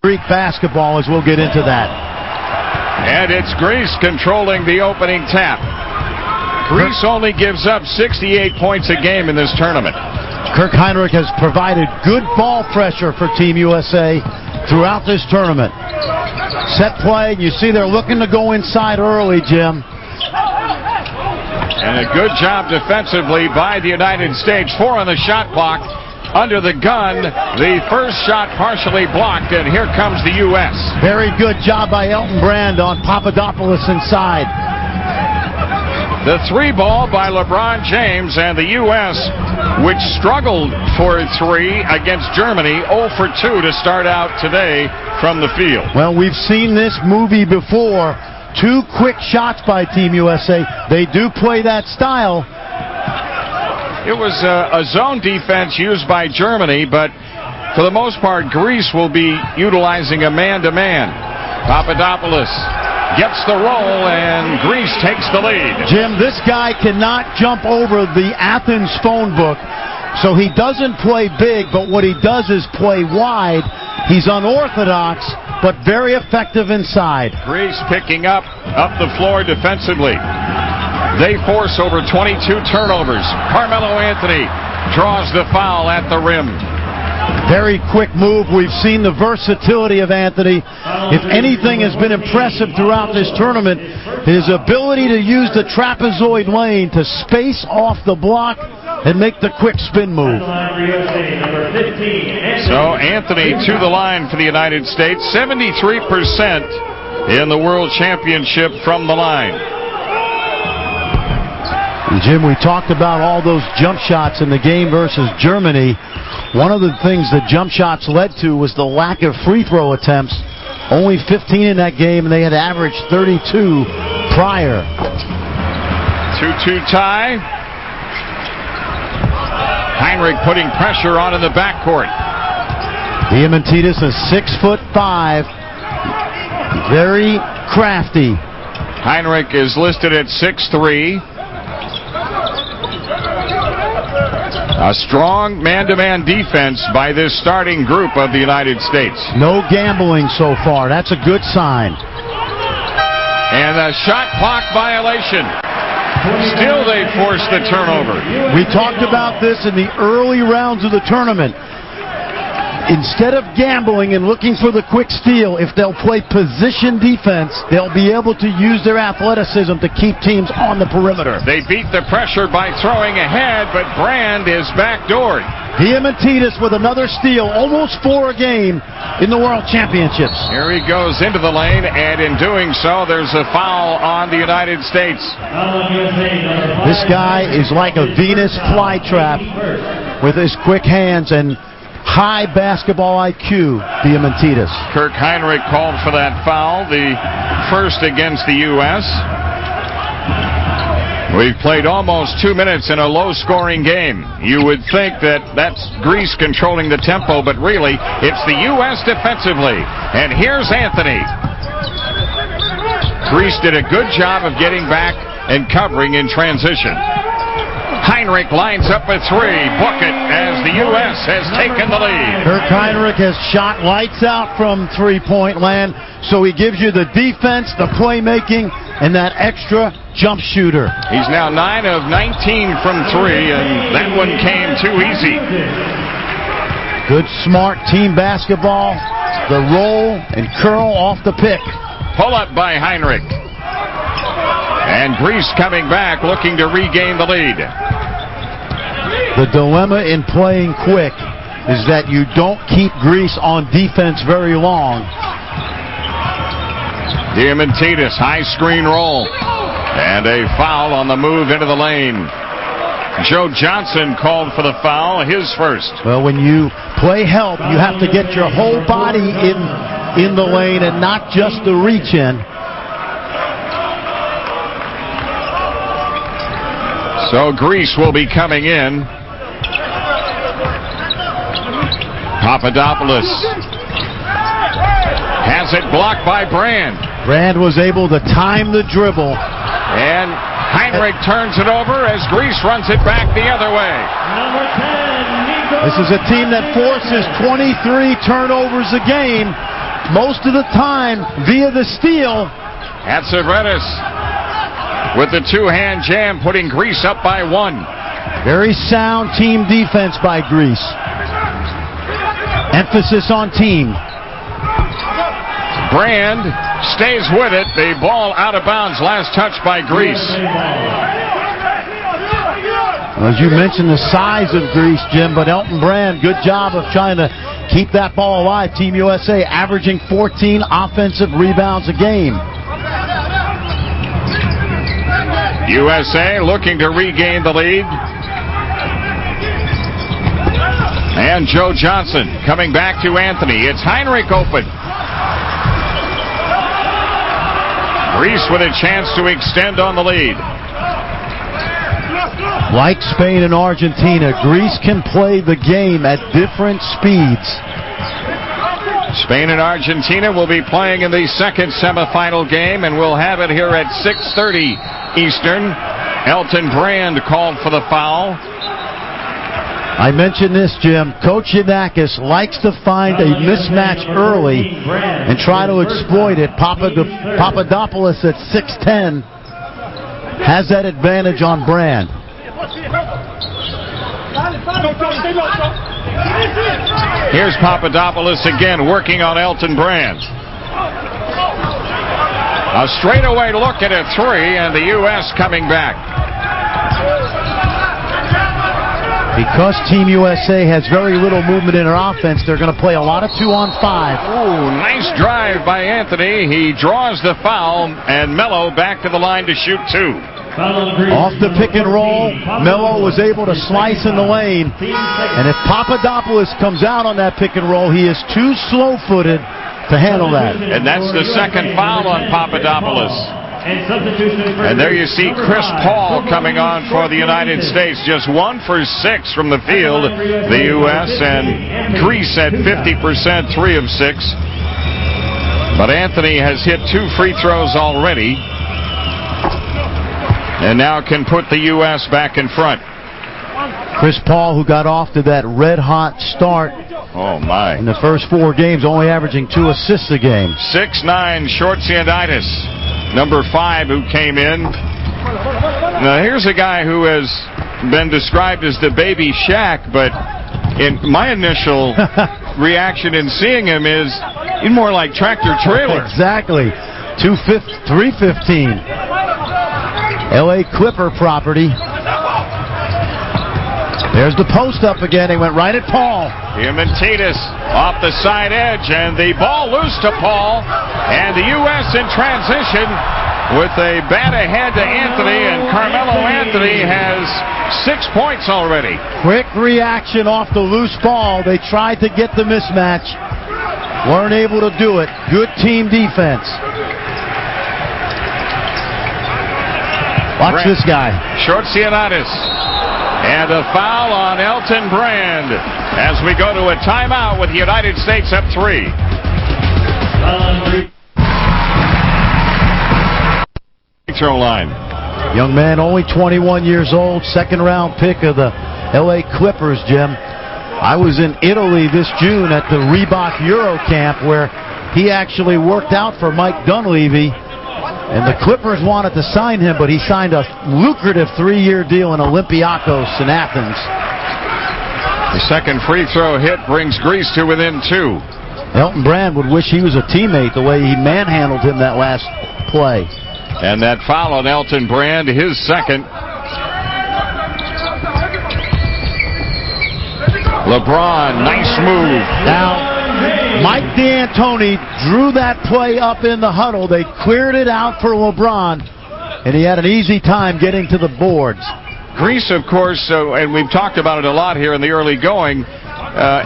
Greek basketball, as we'll get into that. And it's Greece controlling the opening tap. Greece only gives up 68 points a game in this tournament. Kirk Hinrich has provided good ball pressure for Team USA throughout this tournament. Set play, you see they're looking to go inside early, Jim. And a good job defensively by the United States. 4 on the shot clock. Under the gun, the first shot partially blocked, and here comes the U.S. Very good job by Elton Brand on Papadopoulos inside. The 3 ball by LeBron James, and the U.S., which struggled for 3 against Germany, 0 for 2 to start out today from the field. Well, we've seen this movie before. 2 quick shots by Team USA. They do play that style. It was a zone defense used by Germany, but for the most part, Greece will be utilizing a man-to-man. Papadopoulos gets the roll, and Greece takes the lead. Jim, this guy cannot jump over the Athens phone book, so he doesn't play big, but what he does is play wide. He's unorthodox, but very effective inside. Greece picking up the floor defensively. They force over 22 turnovers. Carmelo Anthony draws the foul at the rim. Very quick move. We've seen the versatility of Anthony. If anything has been impressive throughout this tournament, his ability to use the trapezoid lane to space off the block and make the quick spin move. So Anthony to the line for the United States. 73% in the World Championship from the line. Jim, we talked about all those jump shots in the game versus Germany. One of the things the jump shots led to was the lack of free throw attempts. Only 15 in that game, and they had averaged 32 prior. 2-2 tie. Hinrich putting pressure on in the backcourt. Diamantidis is 6'5", very crafty. Hinrich is listed at 6'3". A strong man-to-man defense by this starting group of the United States. No gambling so far. That's a good sign. And a shot clock violation. Still they force the turnover. We talked about this in the early rounds of the tournament. Instead of gambling and looking for the quick steal, if they'll play position defense, they'll be able to use their athleticism to keep teams on the perimeter. They beat the pressure by throwing ahead, but Brand is backdoored. Diamantidis with another steal, almost 4 a game in the World Championships. Here he goes into the lane, and in doing so, there's a foul on the United States. This guy is like a Venus flytrap with his quick hands and high basketball IQ, Diamantidis. Kirk Hinrich called for that foul, the first against the U.S. We've played almost 2 minutes in a low-scoring game. You would think that that's Greece controlling the tempo, but really, it's the U.S. defensively. And here's Anthony. Greece did a good job of getting back and covering in transition. Hinrich lines up a 3. Book it as the U.S. has taken the lead. Kirk Hinrich has shot lights out from three-point land, so he gives you the defense, the playmaking, and that extra jump shooter. He's now 9 of 19 from 3, and that one came too easy. Good, smart team basketball. The roll and curl off the pick. Pull up by Hinrich. And Greece coming back, looking to regain the lead. The dilemma in playing quick is that you don't keep Greece on defense very long. Diamantidis, high screen roll. And a foul on the move into the lane. Joe Johnson called for the foul, his first. Well, when you play help, you have to get your whole body in the lane and not just the reach in. So Greece will be coming in. Papadopoulos has it blocked by Brand. Brand was able to time the dribble. And Hinrich turns it over as Greece runs it back the other way. This is a team that forces 23 turnovers a game. most of the time via the steal. Kakiouzis with the two-hand jam, putting Greece up by 1. Very sound team defense by Greece. Emphasis on team. Brand stays with it. The ball out of bounds. Last touch by Greece. As you mentioned, the size of Greece, Jim, but Elton Brand, good job of trying to keep that ball alive. Team USA averaging 14 offensive rebounds a game. USA looking to regain the lead. And Joe Johnson coming back to Anthony. It's Hinrich open. Greece with a chance to extend on the lead. Like Spain and Argentina, Greece can play the game at different speeds. Spain and Argentina will be playing in the second semifinal game, and we'll have it here at 6:30 Eastern. Elton Brand called for the foul. I mentioned this, Jim. Coach Yanakis likes to find a mismatch early and try to exploit it. Papadopoulos at 6'10" has that advantage on Brand. Here's Papadopoulos again working on Elton Brand. A straightaway look at a three, and the U.S. coming back. Because Team USA has very little movement in their offense, they're going to play a lot of 2-on-5. Ooh, nice drive by Anthony. He draws the foul, and Melo back to the line to shoot 2. Off the pick and roll, Melo was able to slice in the lane. And if Papadopoulos comes out on that pick and roll, he is too slow-footed to handle that. And that's the second foul on Papadopoulos. And there you see Chris Paul coming on for the United States. Just 1 for 6 from the field, the U.S. and Greece at 50%, 3 of 6. But Anthony has hit 2 free throws already, and now can put the U.S. back in front. Chris Paul, who got off to that red-hot start in the first 4 games, only averaging 2 assists a game. 6'9", Schortsanitis, number 5, who came in. Now, here's a guy who has been described as the baby Shaq, but in my initial reaction in seeing him is he's more like tractor trailer. Exactly. 315. L.A. Clipper property. There's the post up again. They went right at Paul. Diamantidis off the side edge, and the ball loose to Paul. And the U.S. in transition with a bat ahead to Anthony, and Carmelo Anthony has 6 points already. Quick reaction off the loose ball. They tried to get the mismatch. Weren't able to do it. Good team defense. Watch this guy. Schortsanitis. And a foul on Elton Brand as we go to a timeout with the United States up 3. Throw line. Young man, only 21 years old, second-round pick of the L.A. Clippers, Jim. I was in Italy this June at the Reebok Euro Camp where he actually worked out for Mike Dunleavy. And the Clippers wanted to sign him, but he signed a lucrative 3-year deal in Olympiakos in Athens. The second free throw hit brings Greece to within 2. Elton Brand would wish he was a teammate the way he manhandled him that last play. And that foul on Elton Brand, his second. LeBron, nice move. Now, Mike D'Antoni drew that play up in the huddle. They cleared it out for LeBron, and he had an easy time getting to the boards. Greece, of course, and we've talked about it a lot here in the early going,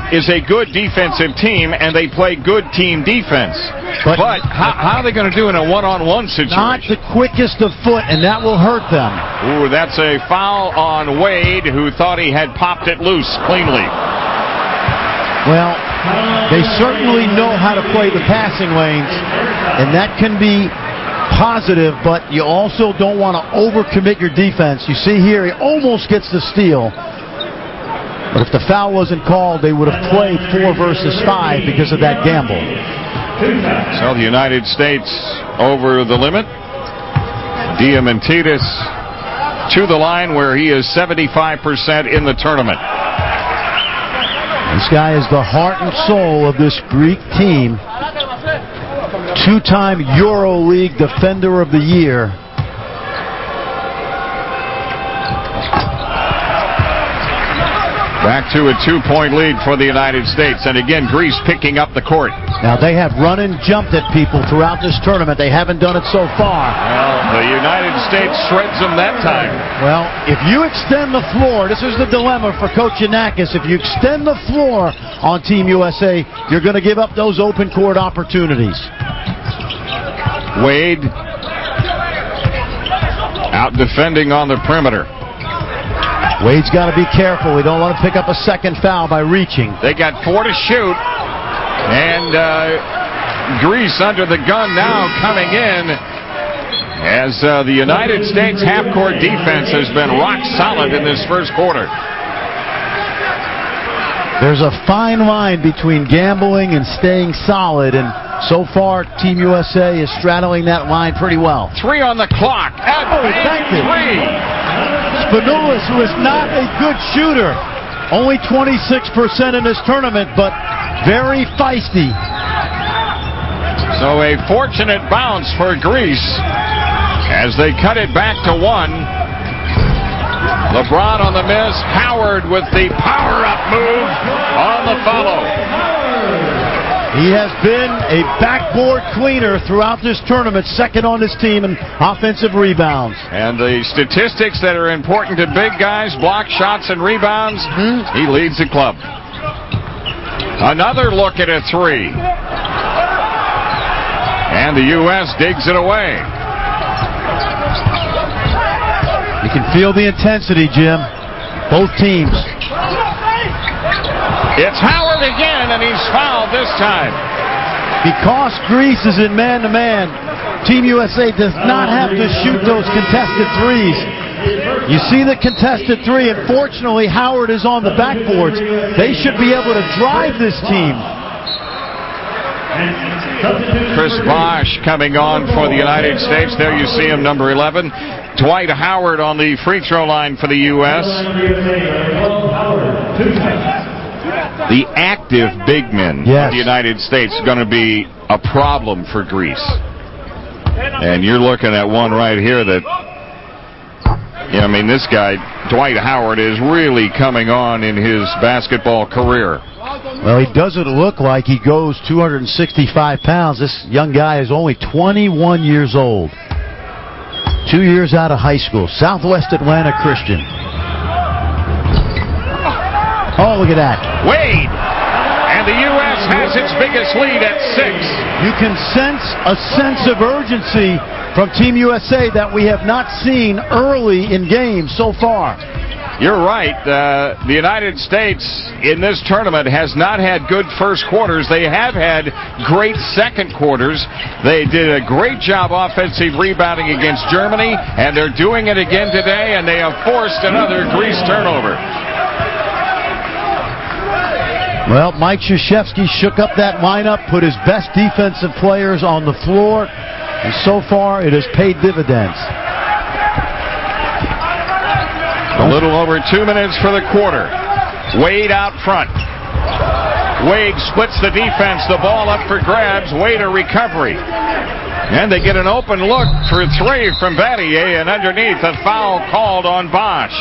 is a good defensive team, and they play good team defense. But how are they going to do in a one-on-one situation? Not the quickest of foot, and that will hurt them. Ooh, that's a foul on Wade, who thought he had popped it loose cleanly. Well, they certainly know how to play the passing lanes, and that can be positive, but you also don't want to overcommit your defense. You see here, he almost gets the steal. But if the foul wasn't called, they would have played 4 versus 5 because of that gamble. So the United States over the limit. Diamantidis to the line where he is 75% in the tournament. This guy is the heart and soul of this Greek team. Two-time EuroLeague Defender of the Year. Back to a 2-point lead for the United States. And again, Greece picking up the court. Now, they have run and jumped at people throughout this tournament. They haven't done it so far. Well, the United States shreds them that time. Well, if you extend the floor, this is the dilemma for Coach Yanakis. If you extend the floor on Team USA, you're going to give up those open court opportunities. Wade out defending on the perimeter. Wade's got to be careful. We don't want to pick up a second foul by reaching. They got 4 to shoot. And Greece under the gun now coming in as the United States half-court defense has been rock solid in this first quarter. There's a fine line between gambling and staying solid, and so far Team USA is straddling that line pretty well. 3 on the clock. Thank you. 3. Spanoulis, who is not a good shooter, only 26% in this tournament, but very feisty. So a fortunate bounce for Greece as they cut it back to 1. LeBron on the miss. Howard with the power-up move on the follow. He has been a backboard cleaner throughout this tournament, second on his team in offensive rebounds. And the statistics that are important to big guys, block shots and rebounds, he leads the club. Another look at a 3. And the U.S. digs it away. You can feel the intensity, Jim. Both teams. It's Howard again, and he's fouled this time. Because Greece is in man-to-man, Team USA does not have to shoot those contested threes. You see the contested 3, and fortunately Howard is on the backboards. They should be able to drive this team. Chris Bosh coming on for the United States. There you see him, number 11. Dwight Howard on the free throw line for the U.S. The active big men of the United States is going to be a problem for Greece. And you're looking at one right here that, I mean, this guy, Dwight Howard, is really coming on in his basketball career. Well, he doesn't look like he goes 265 pounds. This young guy is only 21 years old. 2 years out of high school. Southwest Atlanta Christian. Oh, look at that. Wade. And the U.S. has its biggest lead at 6. You can sense a sense of urgency from Team USA that we have not seen early in games so far. You're right. The United States in this tournament has not had good first quarters. They have had great second quarters. They did a great job offensive rebounding against Germany, and they're doing it again today, and they have forced another Greece turnover. Well, Mike Krzyzewski shook up that lineup, put his best defensive players on the floor, and so far it has paid dividends. A little over 2 minutes for the quarter. Wade out front. Wade splits the defense. The ball up for grabs. Wade a recovery. And they get an open look for 3 from Battier, and underneath a foul called on Bosh.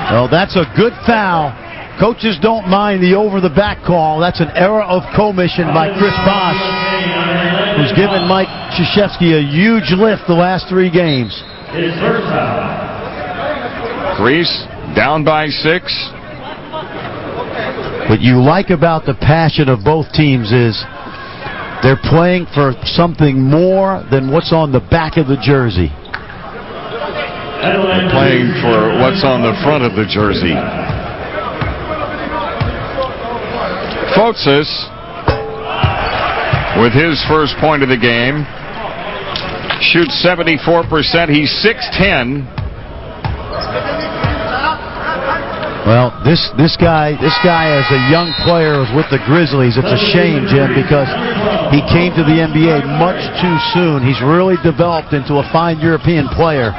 Well, that's a good foul. Coaches don't mind the over-the-back call. That's an error of commission by Chris Bosh, who's given Mike Krzyzewski a huge lift the last 3 games. His first foul. Greece down by 6. What you like about the passion of both teams is they're playing for something more than what's on the back of the jersey. They're playing for what's on the front of the jersey. Kakiouzis with his first point of the game. Shoots 74%. He's 6'10". Well, this guy as a young player was with the Grizzlies. It's a shame, Jim, because he came to the NBA much too soon. He's really developed into a fine European player.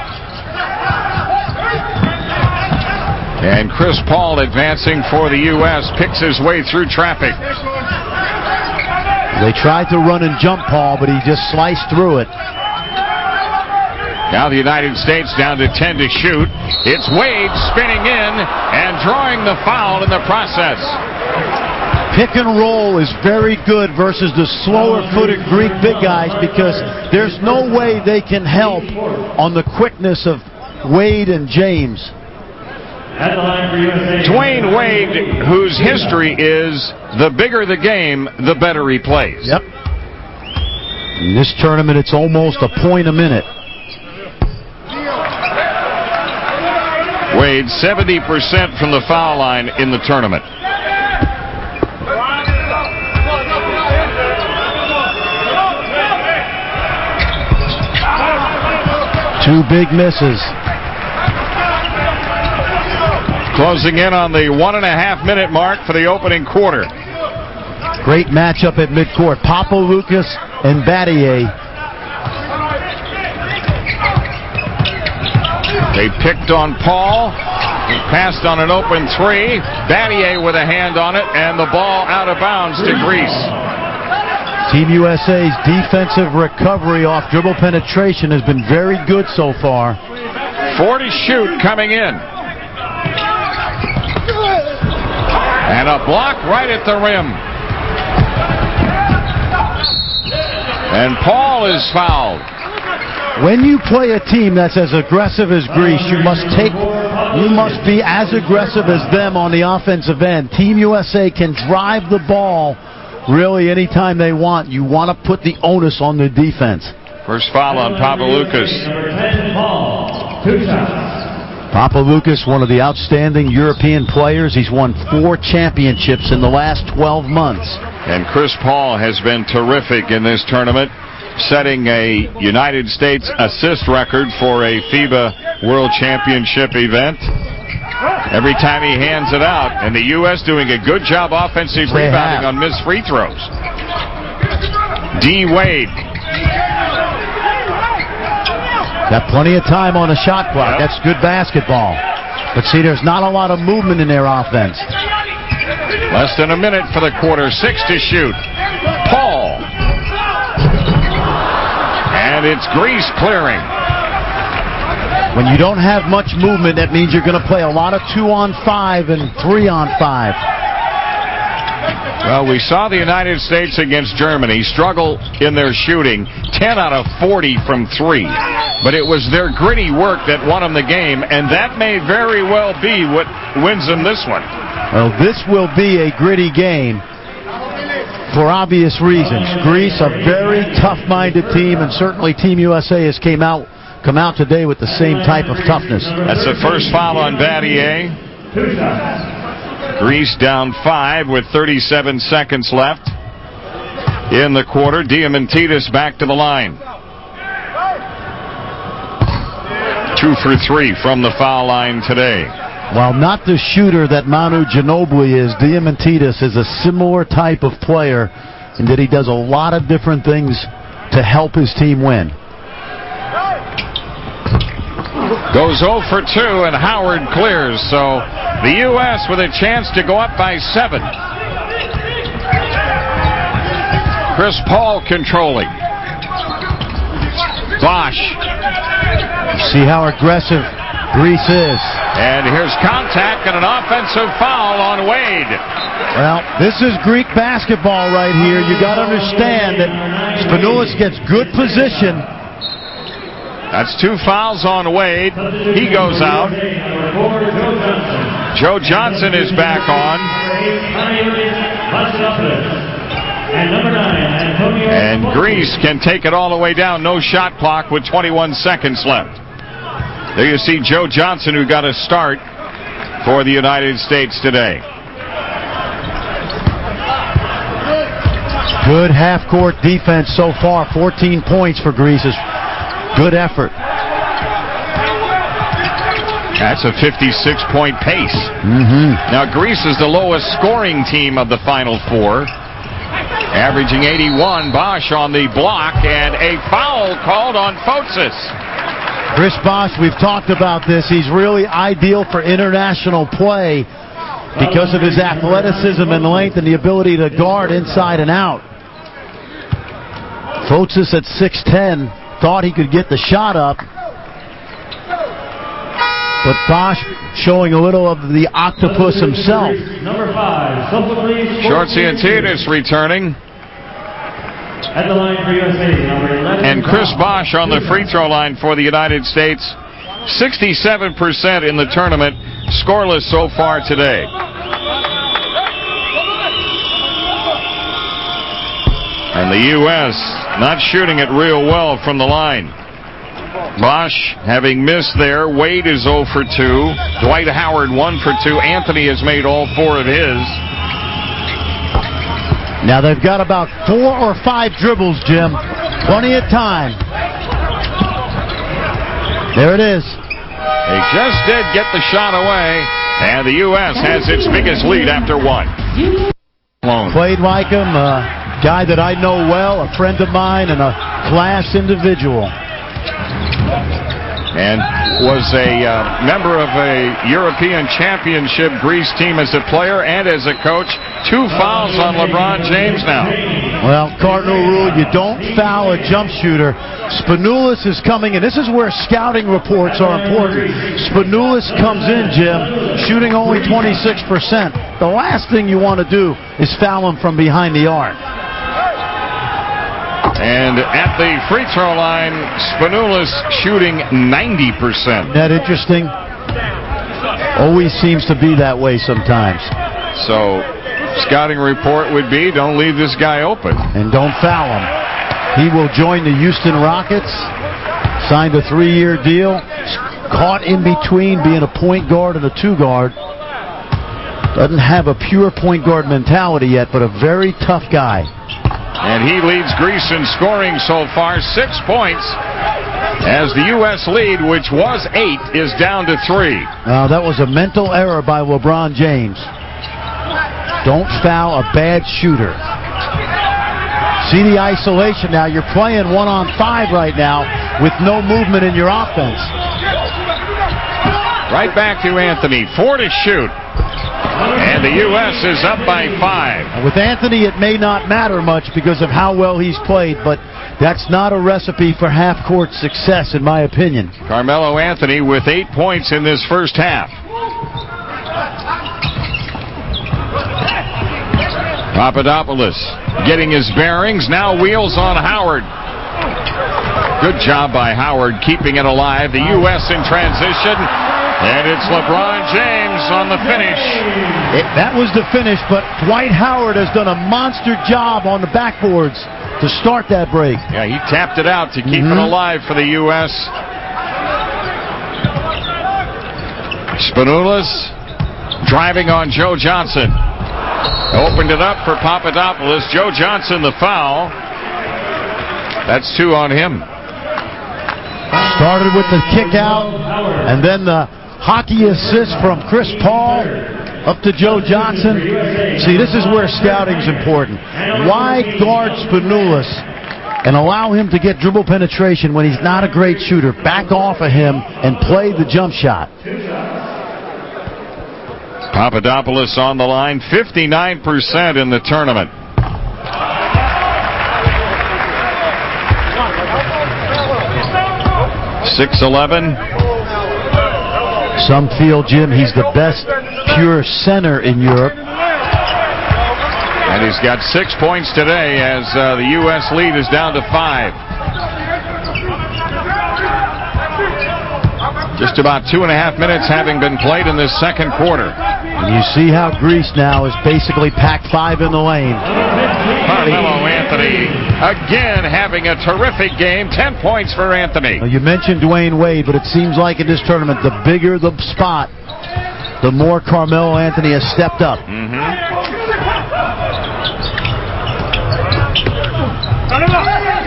And Chris Paul, advancing for the U.S., picks his way through traffic. They tried to run and jump Paul, but he just sliced through it. Now the United States down to 10 to shoot. It's Wade spinning in and drawing the foul in the process. Pick and roll is very good versus the slower-footed Greek big guys because there's no way they can help on the quickness of Wade and James. Dwayne Wade, whose history is the bigger the game, the better he plays. Yep. In this tournament, it's almost a point a minute. Wade, 70% from the foul line in the tournament. Two big misses. Closing in on the 1.5-minute mark for the opening quarter. Great matchup at midcourt. Papaloukas and Battier. They picked on Paul. He passed on an open three. Battier with a hand on it, and the ball out of bounds to Greece. Team USA's defensive recovery off dribble penetration has been very good so far. 4 to shoot coming in. And a block right at the rim. And Paul is fouled. When you play a team that's as aggressive as Greece, you must be as aggressive as them on the offensive end. Team USA can drive the ball really anytime they want. You want to put the onus on the defense. First foul on Papaloukas. Papaloukas, one of the outstanding European players. He's won 4 championships in the last 12 months. And Chris Paul has been terrific in this tournament, setting a United States assist record for a FIBA World Championship event. Every time he hands it out, and the U.S. doing a good job offensive rebounding on missed free throws. D. Wade. Got plenty of time on the shot clock. That's good basketball. But see, there's not a lot of movement in their offense. Less than a minute for the quarter. 6 to shoot. Paul. And it's Greece clearing. When you don't have much movement, that means you're going to play a lot of 2-on-5 and 3-on-5. Well, we saw the United States against Germany struggle in their shooting, 10 out of 40 from 3. But it was their gritty work that won them the game, and that may very well be what wins them this one. Well, this will be a gritty game for obvious reasons. Greece, a very tough-minded team, and certainly Team USA has come out today with the same type of toughness. That's the first foul on Battier. Greece down 5 with 37 seconds left in the quarter. Diamantidis back to the line. 2 for 3 from the foul line today. While not the shooter that Manu Ginobili is, Diamantidis is a similar type of player in that he does a lot of different things to help his team win. Goes 0 for 2, and Howard clears. So the U.S. with a chance to go up by 7. Chris Paul controlling. Bosch. See how aggressive Greece is. And here's contact and an offensive foul on Wade. Well, this is Greek basketball right here. You got to understand that Spanoulis gets good position. That's 2 fouls on Wade. He goes out. Joe Johnson is back on. And Greece can take it all the way down. No shot clock with 21 seconds left. There you see Joe Johnson, who got a start for the United States today. Good half-court defense so far. 14 points for Greece. Good effort. That's a 56-point pace. Now, Greece is the lowest scoring team of the Final 4. Averaging 81. Bosch on the block, and a foul called on Kakiouzis. Chris Bosch, we've talked about this. He's really ideal for international play because of his athleticism and length and the ability to guard inside and out. Kakiouzis at 6'10", thought he could get the shot up. But Bosch showing a little of the octopus himself. Number 5, Schortsanitis returning. At the line for USA, number 11. And Chris Bosch on the free throw line for the United States. 67% in the tournament, scoreless so far today. And the U.S. not shooting it real well from the line. Bosch having missed there. Wade is 0 for 2. Dwight Howard 1 for 2. Anthony has made all 4 of his. Now they've got about 4 or 5 dribbles, Jim. Plenty of time. There it is. They just did get the shot away, and the U.S. has its biggest lead after 1. Played like him, a guy that I know well, a friend of mine, and a class individual. And was a member of a European Championship Greece team as a player and as a coach. 2 fouls on LeBron James now. Well, cardinal rule, you don't foul a jump shooter. Spanoulis is coming in. This is where scouting reports are important. Spanoulis comes in, Jim, shooting only 26%. The last thing you want to do is foul him from behind the arc. And at the free throw line, Spanoulis shooting 90%. Isn't that interesting? Always seems to be that way sometimes. So, scouting report would be, don't leave this guy open. And don't foul him. He will join the Houston Rockets. Signed a 3-year deal. Caught in between being a point guard and a 2-guard. Doesn't have a pure point guard mentality yet, but a very tough guy. And he leads Greece in scoring so far, 6 points, as the U.S. lead, which was 8, is down to 3. That was a mental error by LeBron James. Don't foul a bad shooter. See the isolation now. You're playing 1-on-5 right now with no movement in your offense. Right back to Anthony, 4 to shoot. And the U.S. is up by 5. With Anthony, it may not matter much because of how well he's played, but that's not a recipe for half-court success, in my opinion. Carmelo Anthony with 8 points in this first half. Papadopoulos getting his bearings, now wheels on Howard. Good job by Howard keeping it alive. The U.S. in transition, and it's LeBron James on the finish. That was the finish, but Dwight Howard has done a monster job on the backboards to start that break. Yeah, he tapped it out to keep it alive for the U.S. Spanoulis driving on Joe Johnson. Opened it up for Papadopoulos. Joe Johnson the foul. That's 2 on him. Started with the kick out, and then the hockey assist from Chris Paul up to Joe Johnson. See, this is where scouting's important. Why guard Spanoulis and allow him to get dribble penetration when he's not a great shooter? Back off of him and play the jump shot. Papadopoulos on the line, 59% in the tournament. .6'11". Some feel, Jim, he's the best pure center in Europe. And he's got 6 points today as the U.S. lead is down to 5. Just about 2.5 minutes having been played in this second quarter. And you see how Greece now is basically packed 5 in the lane. Carmelo Anthony again having a terrific game. 10 points for Anthony. Well, you mentioned Dwayne Wade, but it seems like in this tournament, the bigger the spot, the more Carmelo Anthony has stepped up.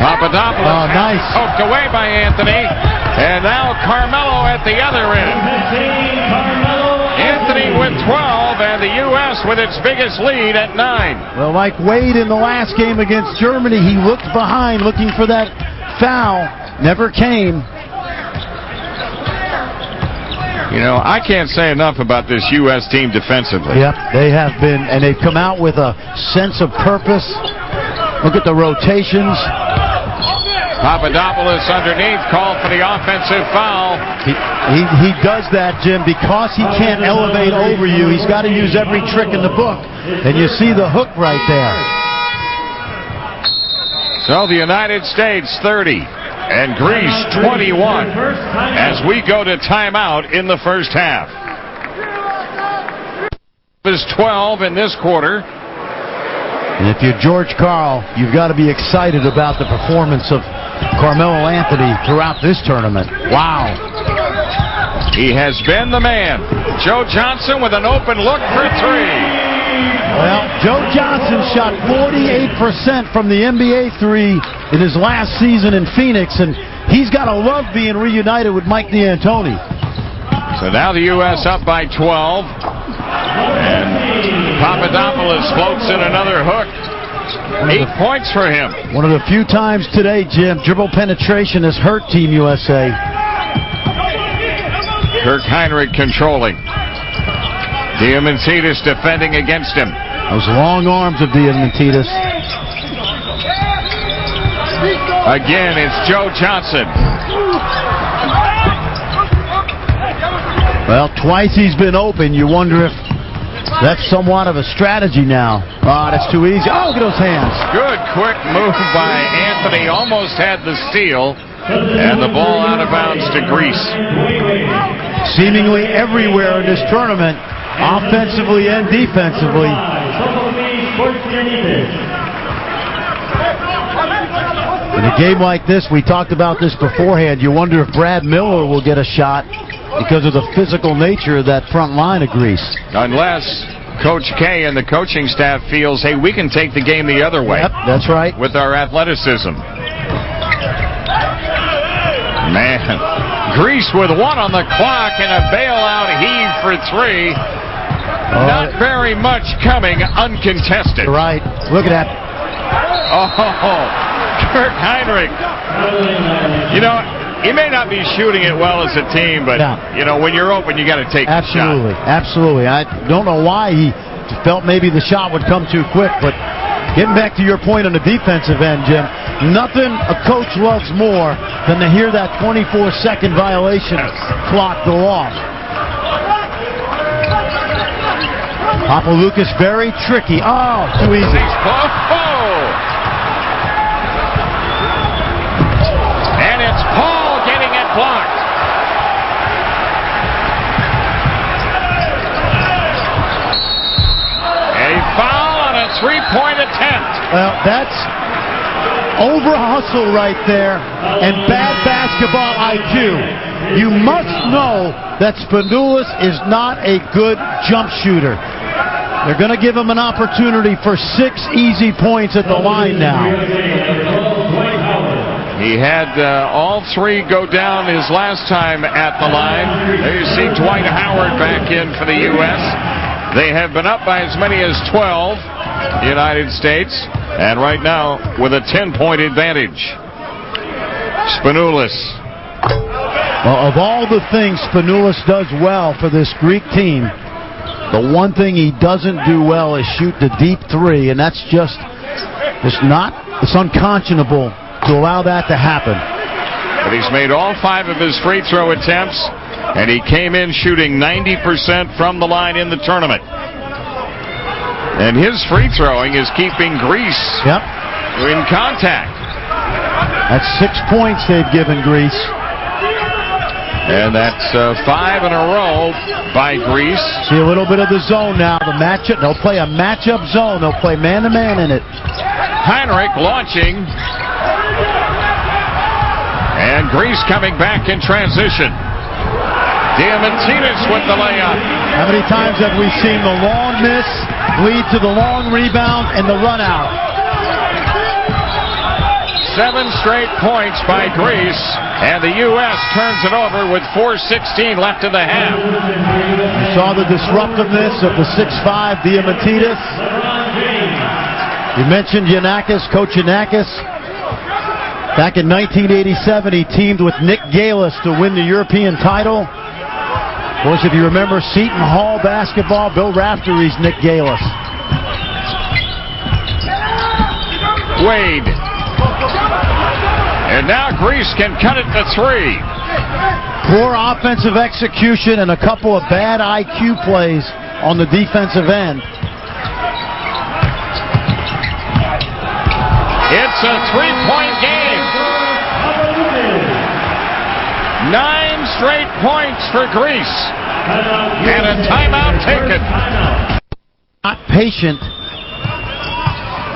Papadopoulos nice. Poked away by Anthony. And now Carmelo at the other end. Carmelo Anthony with 12, and the U.S. with its biggest lead at 9. Well, like Wade in the last game against Germany, he looked behind looking for that foul. Never came. You know, I can't say enough about this U.S. team defensively. Yep, they have been, and they've come out with a sense of purpose. Look at the rotations. Papadopoulos underneath, called for the offensive foul. He does that, Jim, because he can't elevate over you. He's got to use every trick in the book, and you see the hook right there. So the United States 30 and Greece 21 as we go to timeout in the first half. Is 12 in this quarter. And if you're George Karl, you've got to be excited about the performance of Carmelo Anthony throughout this tournament. Wow. He has been the man. Joe Johnson with an open look for 3. Well, Joe Johnson shot 48% from the NBA 3 in his last season in Phoenix, and he's got to love being reunited with Mike D'Antoni. So now the U.S. up by 12. And Papadopoulos floats in another hook. 8 points for him. One of the few times today, Jim, dribble penetration has hurt Team USA. Kirk Hinrich controlling. Diamantidis defending against him. Those long arms of Diamantidis. Again, it's Joe Johnson. Well, twice he's been open. You wonder if that's somewhat of a strategy now. Oh, that's too easy. Oh, look at those hands. Good quick move by Anthony. Almost had the steal. And the ball out of bounds to Greece. Seemingly everywhere in this tournament, offensively and defensively. In a game like this, we talked about this beforehand, you wonder if Brad Miller will get a shot because of the physical nature of that front line of Greece. Unless Coach K and the coaching staff feels, hey, we can take the game the other way. Yep, that's right. With our athleticism. Man, Greece with 1 on the clock and a bailout heave for 3. Not very much coming uncontested. Right. Look at that. Oh, Kirk Hinrich. You know, he may not be shooting it well as a team, but, you know, when you're open, you got to take the shot. Absolutely. I don't know why he felt maybe the shot would come too quick, but getting back to your point on the defensive end, Jim, nothing a coach loves more than to hear that 24-second violation clock go off. Papaloukas very tricky. Oh, too easy. And it's Paul getting it blocked. A foul on a 3-point attempt. Well, that's over hustle right there and bad basketball IQ. You must know that Spanoulis is not a good jump shooter. They're going to give him an opportunity for 6 easy points at the line now. He had all 3 go down his last time at the line. There you see Dwight Howard back in for the U.S. They have been up by as many as 12, the United States, and right now with a 10-point advantage. Spanoulis. Well, of all the things Spanoulis does well for this Greek team, the one thing he doesn't do well is shoot the deep 3, and that's just it's unconscionable to allow that to happen. But he's made all 5 of his free throw attempts, and he came in shooting 90% from the line in the tournament. And his free throwing is keeping Greece in contact. That's 6 points they've given Greece. And that's 5 in a row by Greece. See a little bit of the zone now. The matchup. They'll play a matchup zone. They'll play man-to-man in it. Hinrich launching. And Greece coming back in transition. Diamantidis with the layup. How many times have we seen the long miss lead to the long rebound and the run out? 7 straight points by Greece, and the U.S. turns it over with 4:16 left in the half. You saw the disruptiveness of the 6'5" Diamantidis. You mentioned Giannakis, Coach Giannakis. Back in 1987, he teamed with Nick Galis to win the European title. Of course, if you remember Seton Hall basketball, Bill Raftery's Nick Galis. Wade. And now Greece can cut it to 3. Poor offensive execution and a couple of bad IQ plays on the defensive end. It's a 3-point game. 9 straight points for Greece. And a timeout taken. Not patient.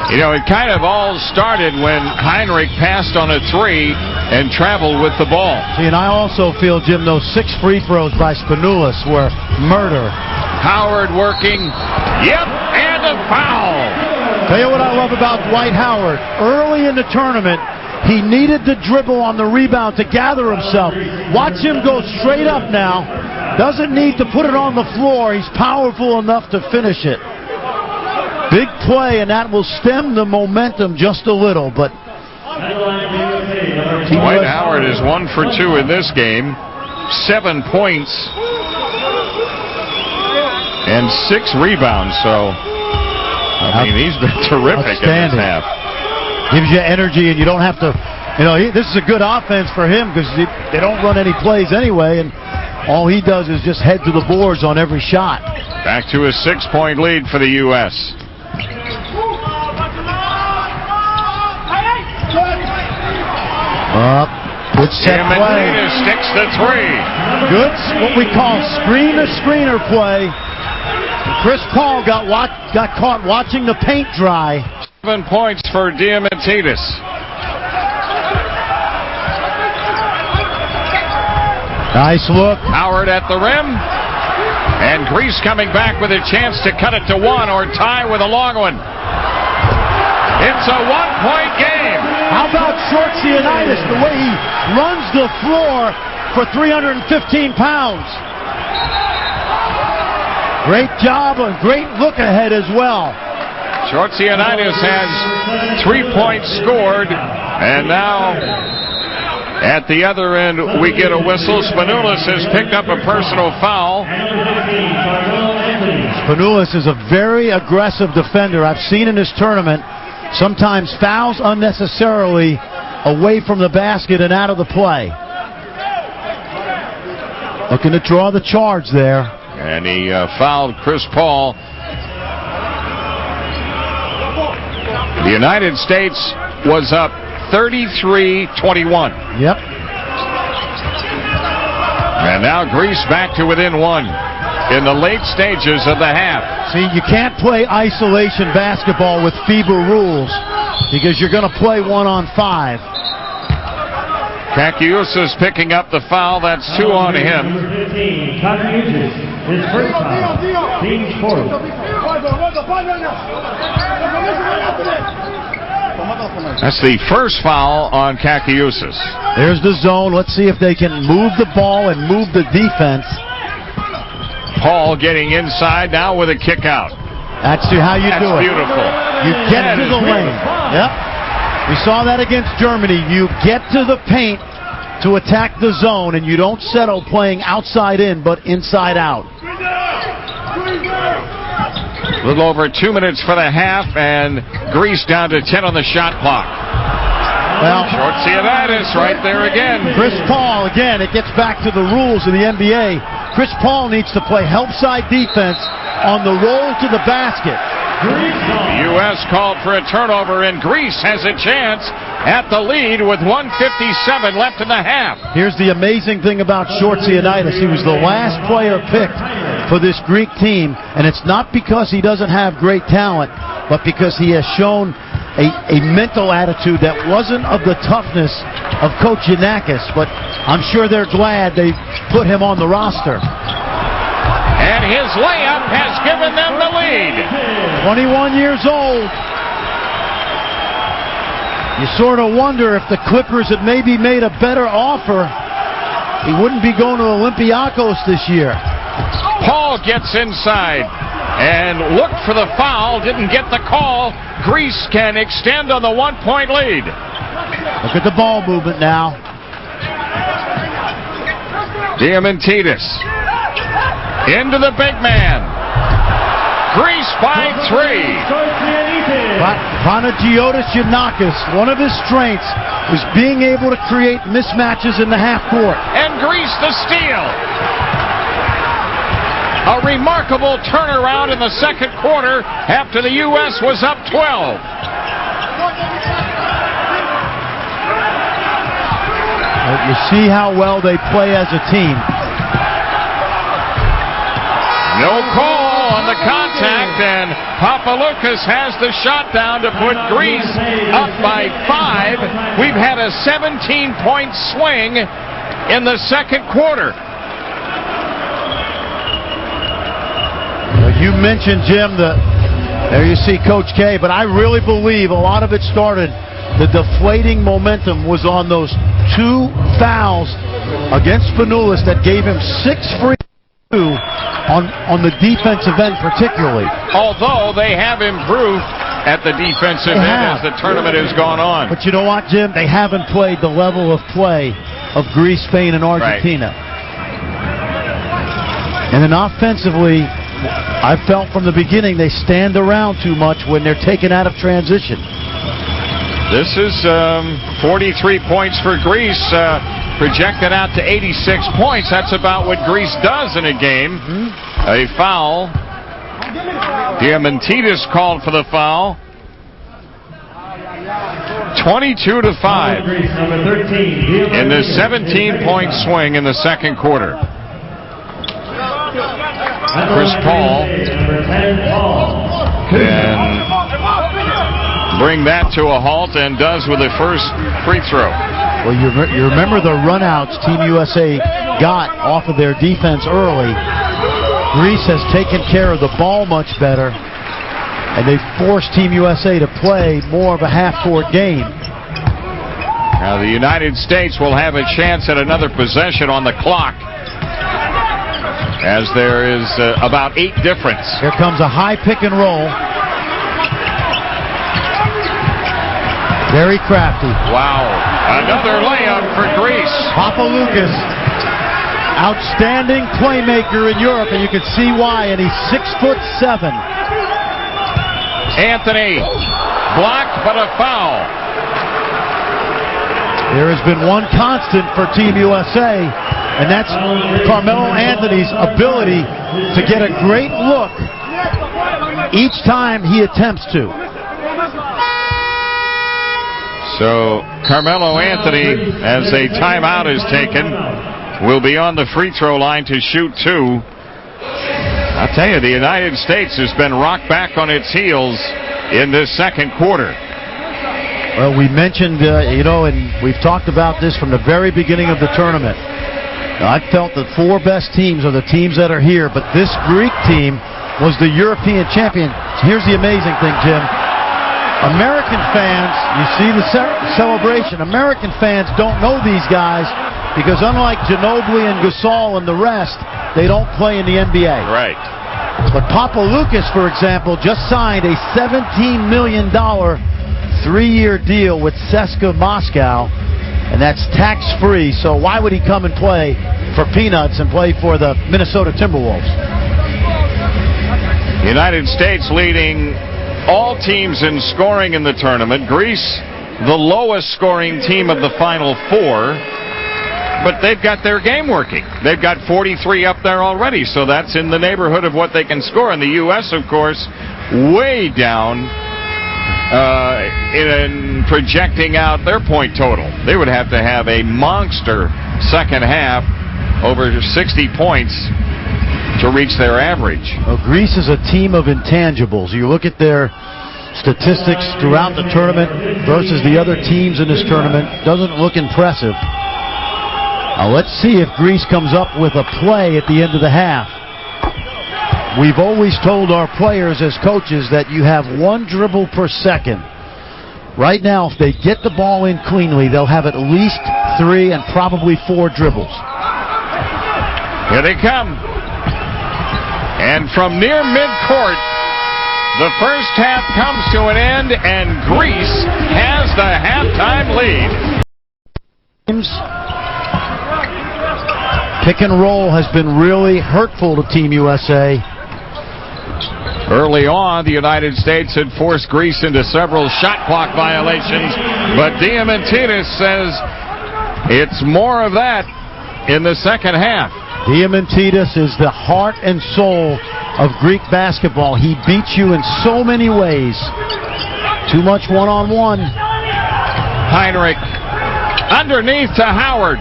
You know, it kind of all started when Hinrich passed on a 3 and traveled with the ball. See, and I also feel, Jim, those 6 free throws by Spanoulis were murder. Howard working. Yep, and a foul. Tell you what I love about Dwight Howard. Early in the tournament, he needed to dribble on the rebound to gather himself. Watch him go straight up now. Doesn't need to put it on the floor. He's powerful enough to finish it. Big play, and that will stem the momentum just a little, but Dwight Howard is 1 for 2 in this game. 7 points and 6 rebounds, so I mean, he's been terrific in this half. Gives you energy, and you don't have to, you know, this is a good offense for him because they don't run any plays anyway, and all he does is just head to the boards on every shot. Back to a 6-point lead for the U.S. Good set play. Diamantidis sticks the 3. Good, what we call screener play. Chris Paul got caught watching the paint dry. 7 points for Diamantidis. Nice look. Howard at the rim. And Greece coming back with a chance to cut it to 1 or tie with a long one. It's a 1-point game. How about Schortsanitis, the way he runs the floor for 315 pounds. Great job, a great look ahead as well. Schortsanitis has 3 points scored, and now at the other end we get a whistle. Spanoulis has picked up a personal foul. Spanoulis is a very aggressive defender. I've seen in this tournament sometimes fouls unnecessarily away from the basket and out of the play. Looking to draw the charge there. And he fouled Chris Paul. The United States was up 33-21. Yep. And now Greece back to within 1 in the late stages of the half. See, you can't play isolation basketball with FIBA rules because you're going to play 1-on-5. Kakiouzis picking up the foul. That's 2 on him. Kakiouzis, his first foul. Team fourth. That's the first foul on Kakiouzis. There's the zone. Let's see if they can move the ball and move the defense. Paul getting inside now with a kick out. That's how you do it. That's beautiful. You get to the lane. Yep. We saw that against Germany. You get to the paint to attack the zone, and you don't settle playing outside in, but inside out. A little over 2 minutes for the half, and Greece down to 10 on the shot clock. Well, Schortsanitis right there again. Chris Paul, again, it gets back to the rules of the NBA. Chris Paul needs to play help side defense on the roll to the basket. The U.S. called for a turnover, and Greece has a chance at the lead with 1:57 left in the half. Here's the amazing thing about Schortsanitis. He was the last player picked for this Greek team, and it's not because he doesn't have great talent, but because he has shown a mental attitude that wasn't of the toughness of Coach Giannakis, but I'm sure they're glad they put him on the roster. And his layup has given them the lead. 21 years old. You sort of wonder if the Clippers had maybe made a better offer, he wouldn't be going to Olympiacos this year. Paul gets inside and looked for the foul, didn't get the call. Greece can extend on the 1-point lead. Look at the ball movement now. Diamantidis into the big man. Greece by 3. Kakiouzis Giannakis, one of his strengths was being able to create mismatches in the half court. And Greece the steal. A remarkable turnaround in the second quarter after the U.S. was up 12. You see how well they play as a team. No call on the contact, and Papaloukas has the shot down to put Greece up by 5. We've had a 17-point swing in the second quarter. You mentioned, Jim, there you see Coach K, but I really believe a lot of it started, the deflating momentum was on those 2 fouls against Spanoulis that gave him 6 free on the defensive end particularly. Although they have improved at the defensive end as the tournament has gone on. But you know what, Jim? They haven't played the level of play of Greece, Spain, and Argentina. Right. And then offensively, I felt from the beginning they stand around too much when they're taken out of transition. This is 43 points for Greece, projected out to 86 points. That's about what Greece does in a game. A foul. Diamantidis called for the foul. 22-5 in the 17-point swing in the second quarter. Chris Paul can bring that to a halt and does with the first free throw. Well, you remember the runouts Team USA got off of their defense early. Greece has taken care of the ball much better, and they forced Team USA to play more of a half-court game. Now the United States will have a chance at another possession on the clock, as there is about 8 difference. Here comes a high pick and roll. Very crafty. Wow. Another layup for Greece. Papaloukas, outstanding playmaker in Europe, and you can see why, and he's 6'7". Anthony, blocked, but a foul. There has been one constant for Team USA, and that's Carmelo Anthony's ability to get a great look each time he attempts to. So Carmelo Anthony, as a timeout is taken, will be on the free throw line to shoot 2. I'll tell you, the United States has been rocked back on its heels in this second quarter. Well, we mentioned, and we've talked about this from the very beginning of the tournament. I felt the 4 best teams are the teams that are here, but this Greek team was the European champion. Here's the amazing thing, Jim. American fans, you see the celebration. American fans don't know these guys because unlike Ginobili and Gasol and the rest, they don't play in the NBA. Right. But Papaloukas, for example, just signed a $17 million 3-year deal with CSKA Moscow, and that's tax-free. So why would he come and play for peanuts and play for the Minnesota Timberwolves? United States leading all teams in scoring in the tournament. Greece, the lowest scoring team of the Final 4, but they've got their game working. They've got 43 up there already, so that's in the neighborhood of what they can score. And the U.S., of course, way down in projecting out their point total. They would have to have a monster second half, over 60 points, to reach their average. Well, Greece is a team of intangibles. You look at their statistics throughout the tournament versus the other teams in this tournament, doesn't look impressive. Now let's see if Greece comes up with a play at the end of the half. We've always told our players as coaches that you have 1 dribble per second. Right now, if they get the ball in cleanly, they'll have at least 3 and probably 4 dribbles. Here they come. And from near midcourt, the first half comes to an end, and Greece has the halftime lead. Pick and roll has been really hurtful to Team USA. Early on, the United States had forced Greece into several shot clock violations, but Diamantidis says it's more of that in the second half. Diamantidis is the heart and soul of Greek basketball. He beats you in so many ways. Too much one-on-one. Hinrich underneath to Howard.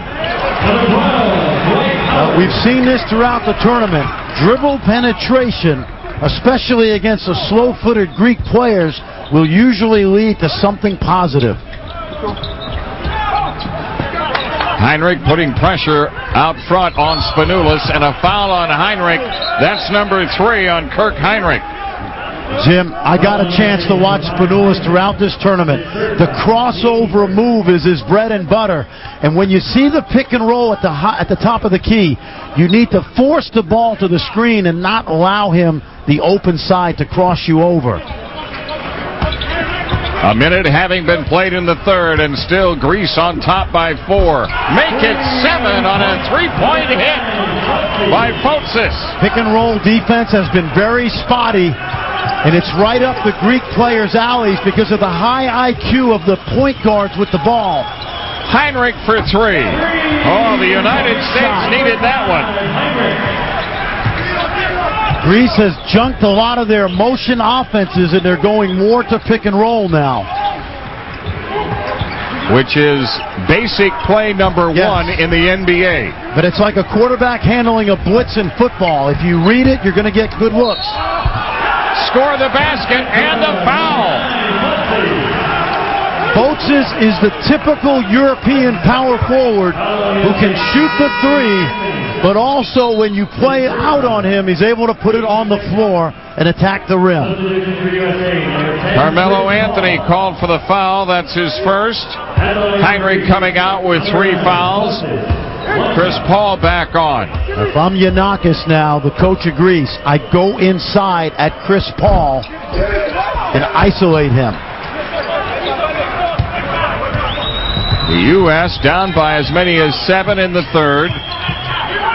We've seen this throughout the tournament. Dribble penetration, especially against the slow-footed Greek players, will usually lead to something positive. Hinrich putting pressure out front on Spanoulis, and a foul on Hinrich. That's number 3 on Kirk Hinrich. Jim, I got a chance to watch Spanoulis throughout this tournament. The crossover move is his bread and butter. And when you see the pick and roll at the top of the key, you need to force the ball to the screen and not allow him the open side to cross you over. A minute having been played in the third, and still Greece on top by 4. Make it 7 on a 3-point hit by Kakiouzis. Pick and roll defense has been very spotty, and it's right up the Greek players' alleys because of the high IQ of the point guards with the ball. Hinrich for 3. Oh, the United States needed that one. Greece has junked a lot of their motion offenses, and they're going more to pick and roll now. Which is basic play number 1 in the NBA. But it's like a quarterback handling a blitz in football. If you read it, you're going to get good looks. Score the basket and the foul. Kakiouzis is the typical European power forward who can shoot the 3, but also when you play out on him, he's able to put it on the floor and attack the rim. Carmelo Anthony called for the foul. That's his first. Hinrich coming out with 3 fouls. Chris Paul back on. If I'm Giannakis now, the coach of Greece, I go inside at Chris Paul and isolate him. The U.S. down by as many as 7 in the third,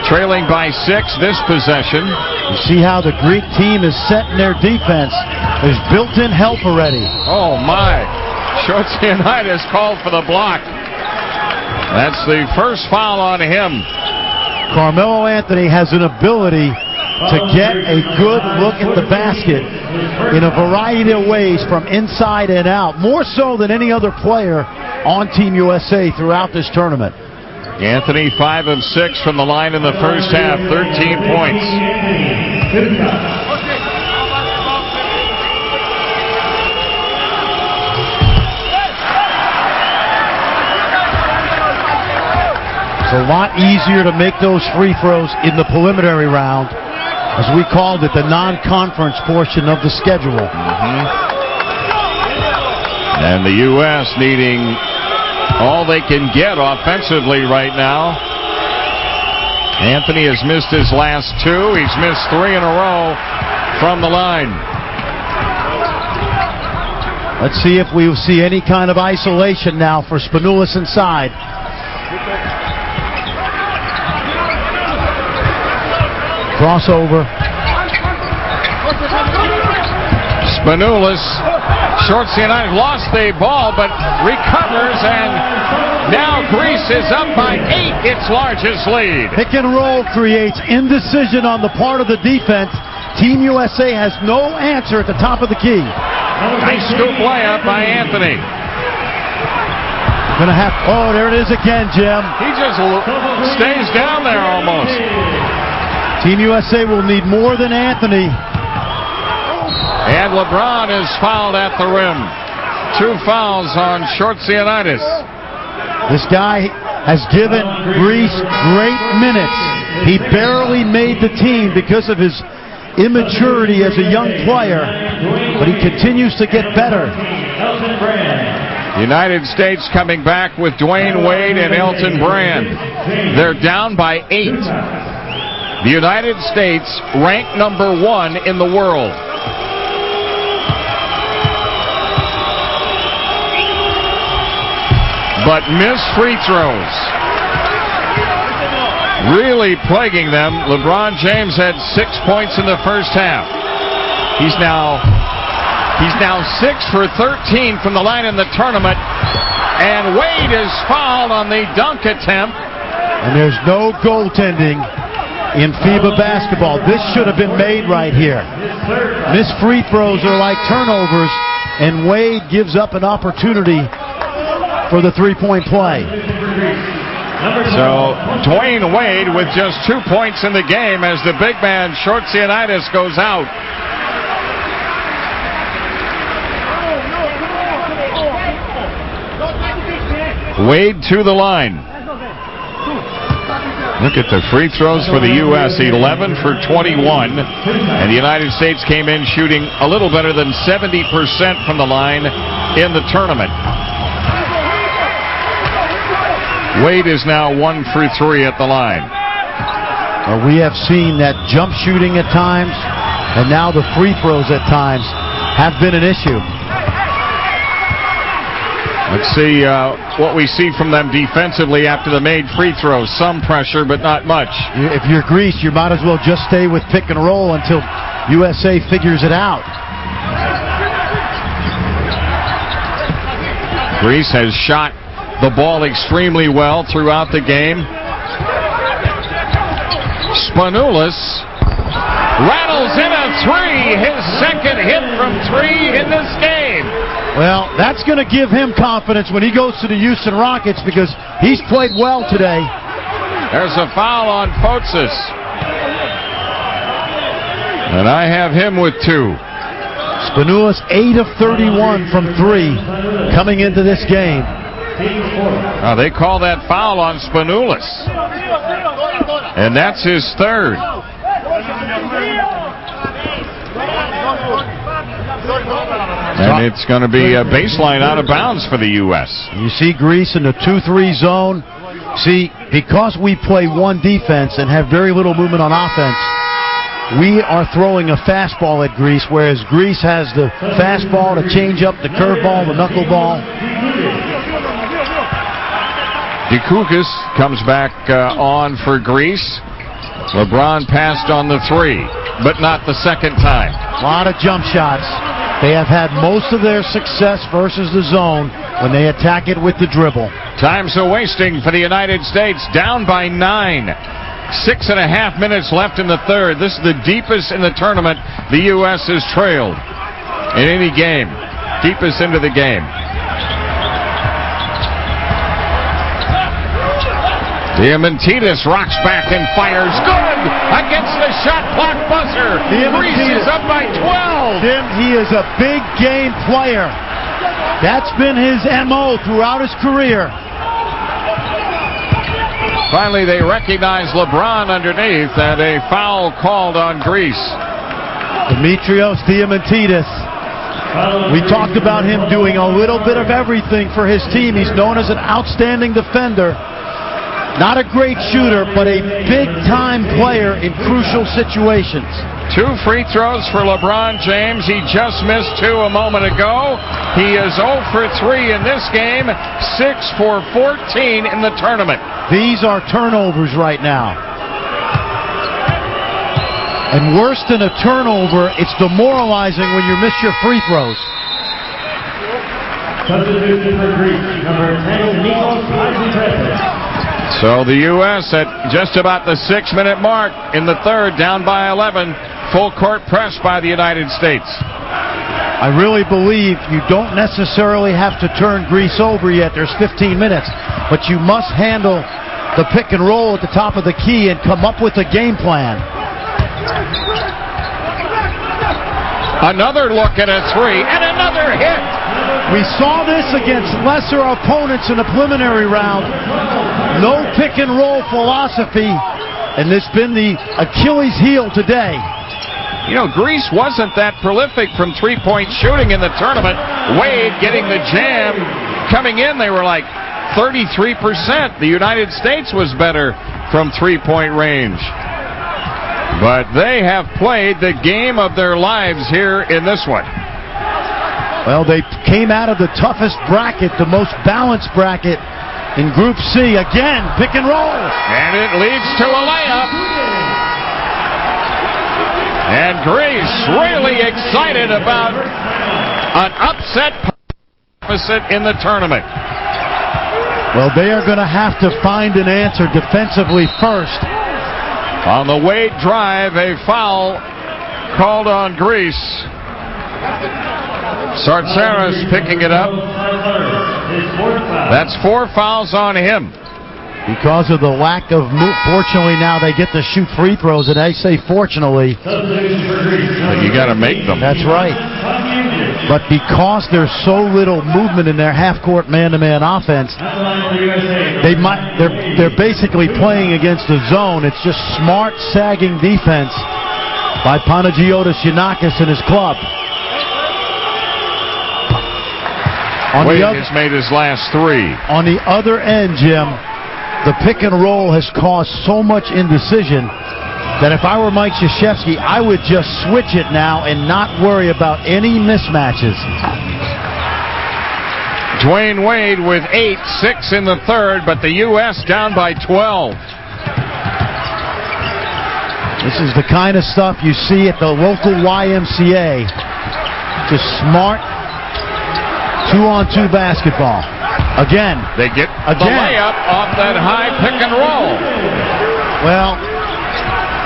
trailing by 6 this possession. You see how the Greek team is setting their defense. There's built-in help already. Oh, my. Schortsanitis called for the block. That's the first foul on him. Carmelo Anthony has an ability to get a good look at the basket in a variety of ways from inside and out, more so than any other player on Team USA throughout this tournament. Anthony 5 of 6 from the line in the first half, 13 points. It's a lot easier to make those free throws in the preliminary round, as we called it, the non-conference portion of the schedule. And the U.S. needing all they can get offensively right now. Anthony has missed his last 2. He's missed 3 in a row from the line. Let's see if we see any kind of isolation now for Spanoulis inside. Crossover. Spanoulis. Schortsanitis lost the ball, but recovers, and now Greece is up by 8, its largest lead. Pick and roll creates indecision on the part of the defense. Team USA has no answer at the top of the key. Nice scoop layup by Anthony. Gonna have, oh, there it is again, Jim. He just stays down there almost. Team USA will need more than Anthony. And LeBron is fouled at the rim. 2 fouls on Schortsanitis. This guy has given Greece great minutes. He barely made the team because of his immaturity as a young player, but he continues to get better. United States coming back with Dwayne Wade and Elton Brand. They're down by 8. The United States ranked number 1 in the world. But missed free throws. Really plaguing them. LeBron James had 6 points in the first half. He's now 6 for 13 from the line in the tournament. And Wade is fouled on the dunk attempt. And there's no goaltending in FIBA basketball. This should have been made right here. Missed free throws are like turnovers, and Wade gives up an opportunity for the three-point play. So Dwayne Wade with just 2 points in the game as the big man Schortsanitis goes out. Wade to the line. Look at the free throws for the U.S. 11 for 21. And the United States came in shooting a little better than 70% from the line in the tournament. Wade is now 1 for 3 at the line. We have seen that jump shooting at times, and now the free throws at times have been an issue. Let's see what we see from them defensively after the made free throws. Some pressure, but not much. If you're Greece, you might as well just stay with pick and roll until USA figures it out. Greece has shot the ball extremely well throughout the game. Spanoulis rattles in a 3, his second hit from 3 in this game. Well, that's going to give him confidence when he goes to the Houston Rockets because he's played well today. There's a foul on Kakiouzis. And I have him with 2. Spanoulis 8 of 31 from 3 coming into this game. They call that foul on Spanoulis. And that's his 3rd. And it's going to be a baseline out of bounds for the U.S. You see Greece in the 2-3 zone. See, because we play one defense and have very little movement on offense, we are throwing a fastball at Greece, whereas Greece has the fastball, the changeup, the curveball, the knuckleball. Kakiouzis comes back on for Greece. LeBron passed on the 3, but not the second time. A lot of jump shots. They have had most of their success versus the zone when they attack it with the dribble. Time's a wasting for the United States, down by 9. 6.5 minutes left in the third. This is the deepest in the tournament the U.S. has trailed in any game. Deepest into the game. Diamantidis rocks back and fires. Good! Against the shot clock buzzer. Greece is up by 12. Tim, he is a big game player. That's been his M.O. throughout his career. Finally, they recognize LeBron underneath and a foul called on Greece. Dimitrios Diamantidis. We talked about him doing a little bit of everything for his team. He's known as an outstanding defender. Not a great shooter, but a big-time player in crucial situations. 2 free throws for LeBron James. He just missed 2 a moment ago. He is 0 for 3 in this game, 6 for 14 in the tournament. These are turnovers right now. And worse than a turnover, it's demoralizing when you miss your free throws. Substitution for Greece, number 10, Nikos Hatzidakis. So the U.S. at just about the 6-minute mark in the third, down by 11. Full court press by the United States. I really believe you don't necessarily have to turn Greece over yet. There's 15 minutes. But you must handle the pick and roll at the top of the key and come up with a game plan. Another look at a 3 and another hit. We saw this against lesser opponents in the preliminary round. No pick and roll philosophy, and it's been the Achilles heel today. You know, Greece wasn't that prolific from 3-point shooting in the tournament. Wade getting the jam, coming in, they were like 33%. The United States was better from three-point range. But they have played the game of their lives here in this one. Well, they came out of the toughest bracket, the most balanced bracket in Group C. Again, pick and roll. And it leads to a layup. And Greece really excited about an upset opposite in the tournament. Well, they are going to have to find an answer defensively first. On the Wade drive, a foul called on Greece. Schortsanitis picking it up. That's 4 fouls on him. Because of the lack of move, fortunately now they get to shoot free throws, and I say fortunately. But you got to make them. That's right. But because there's so little movement in their half-court man-to-man offense, they're basically playing against the zone. It's just smart sagging defense by Panagiotis Giannakis and his club. Wade has made his last 3. On the other end, Jim, the pick and roll has caused so much indecision that if I were Mike Krzyzewski, I would just switch it now and not worry about any mismatches. Dwayne Wade with 8, 6 in the third, but the U.S. down by 12. This is the kind of stuff you see at the local YMCA. Just smart 2-on-2 basketball. Again. They get the layup off that high pick and roll. Well,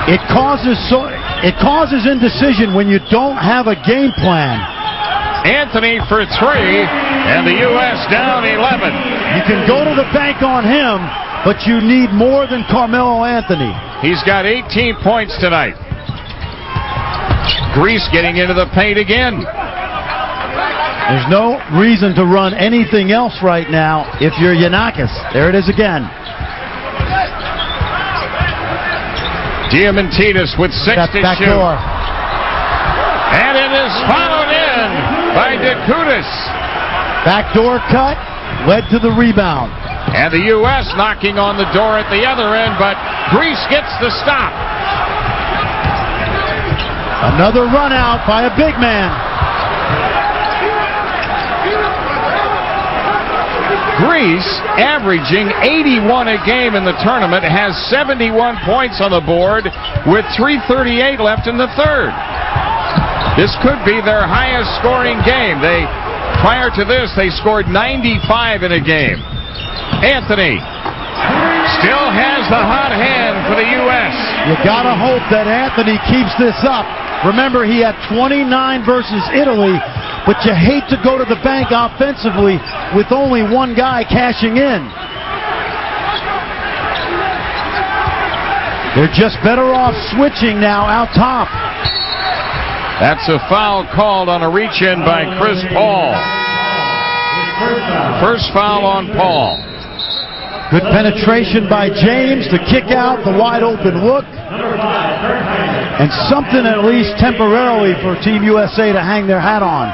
it causes indecision when you don't have a game plan. Anthony for 3, and the U.S. down 11. You can go to the bank on him, but you need more than Carmelo Anthony. He's got 18 points tonight. Greece getting into the paint again. There's no reason to run anything else right now if you're Giannakis. There it is again. Diamantidis with 6 to shoot. Door. And it is followed in by Kakiouzis. Backdoor cut led to the rebound. And the U.S. knocking on the door at the other end, but Greece gets the stop. Another run out by a big man. Greece, averaging 81 a game in the tournament, has 71 points on the board with 3:38 left in the third. This could be their highest scoring game. Prior to this, they scored 95 in a game. Anthony still has the hot hand for the U.S. You gotta hope that Anthony keeps this up. Remember, he had 29 versus Italy, but you hate to go to the bank offensively with only one guy cashing in. They're just better off switching now out top. That's a foul called on a reach-in by Chris Paul. First foul on Paul. Good penetration by James, the kick out, the wide open look. And something at least temporarily for Team USA to hang their hat on.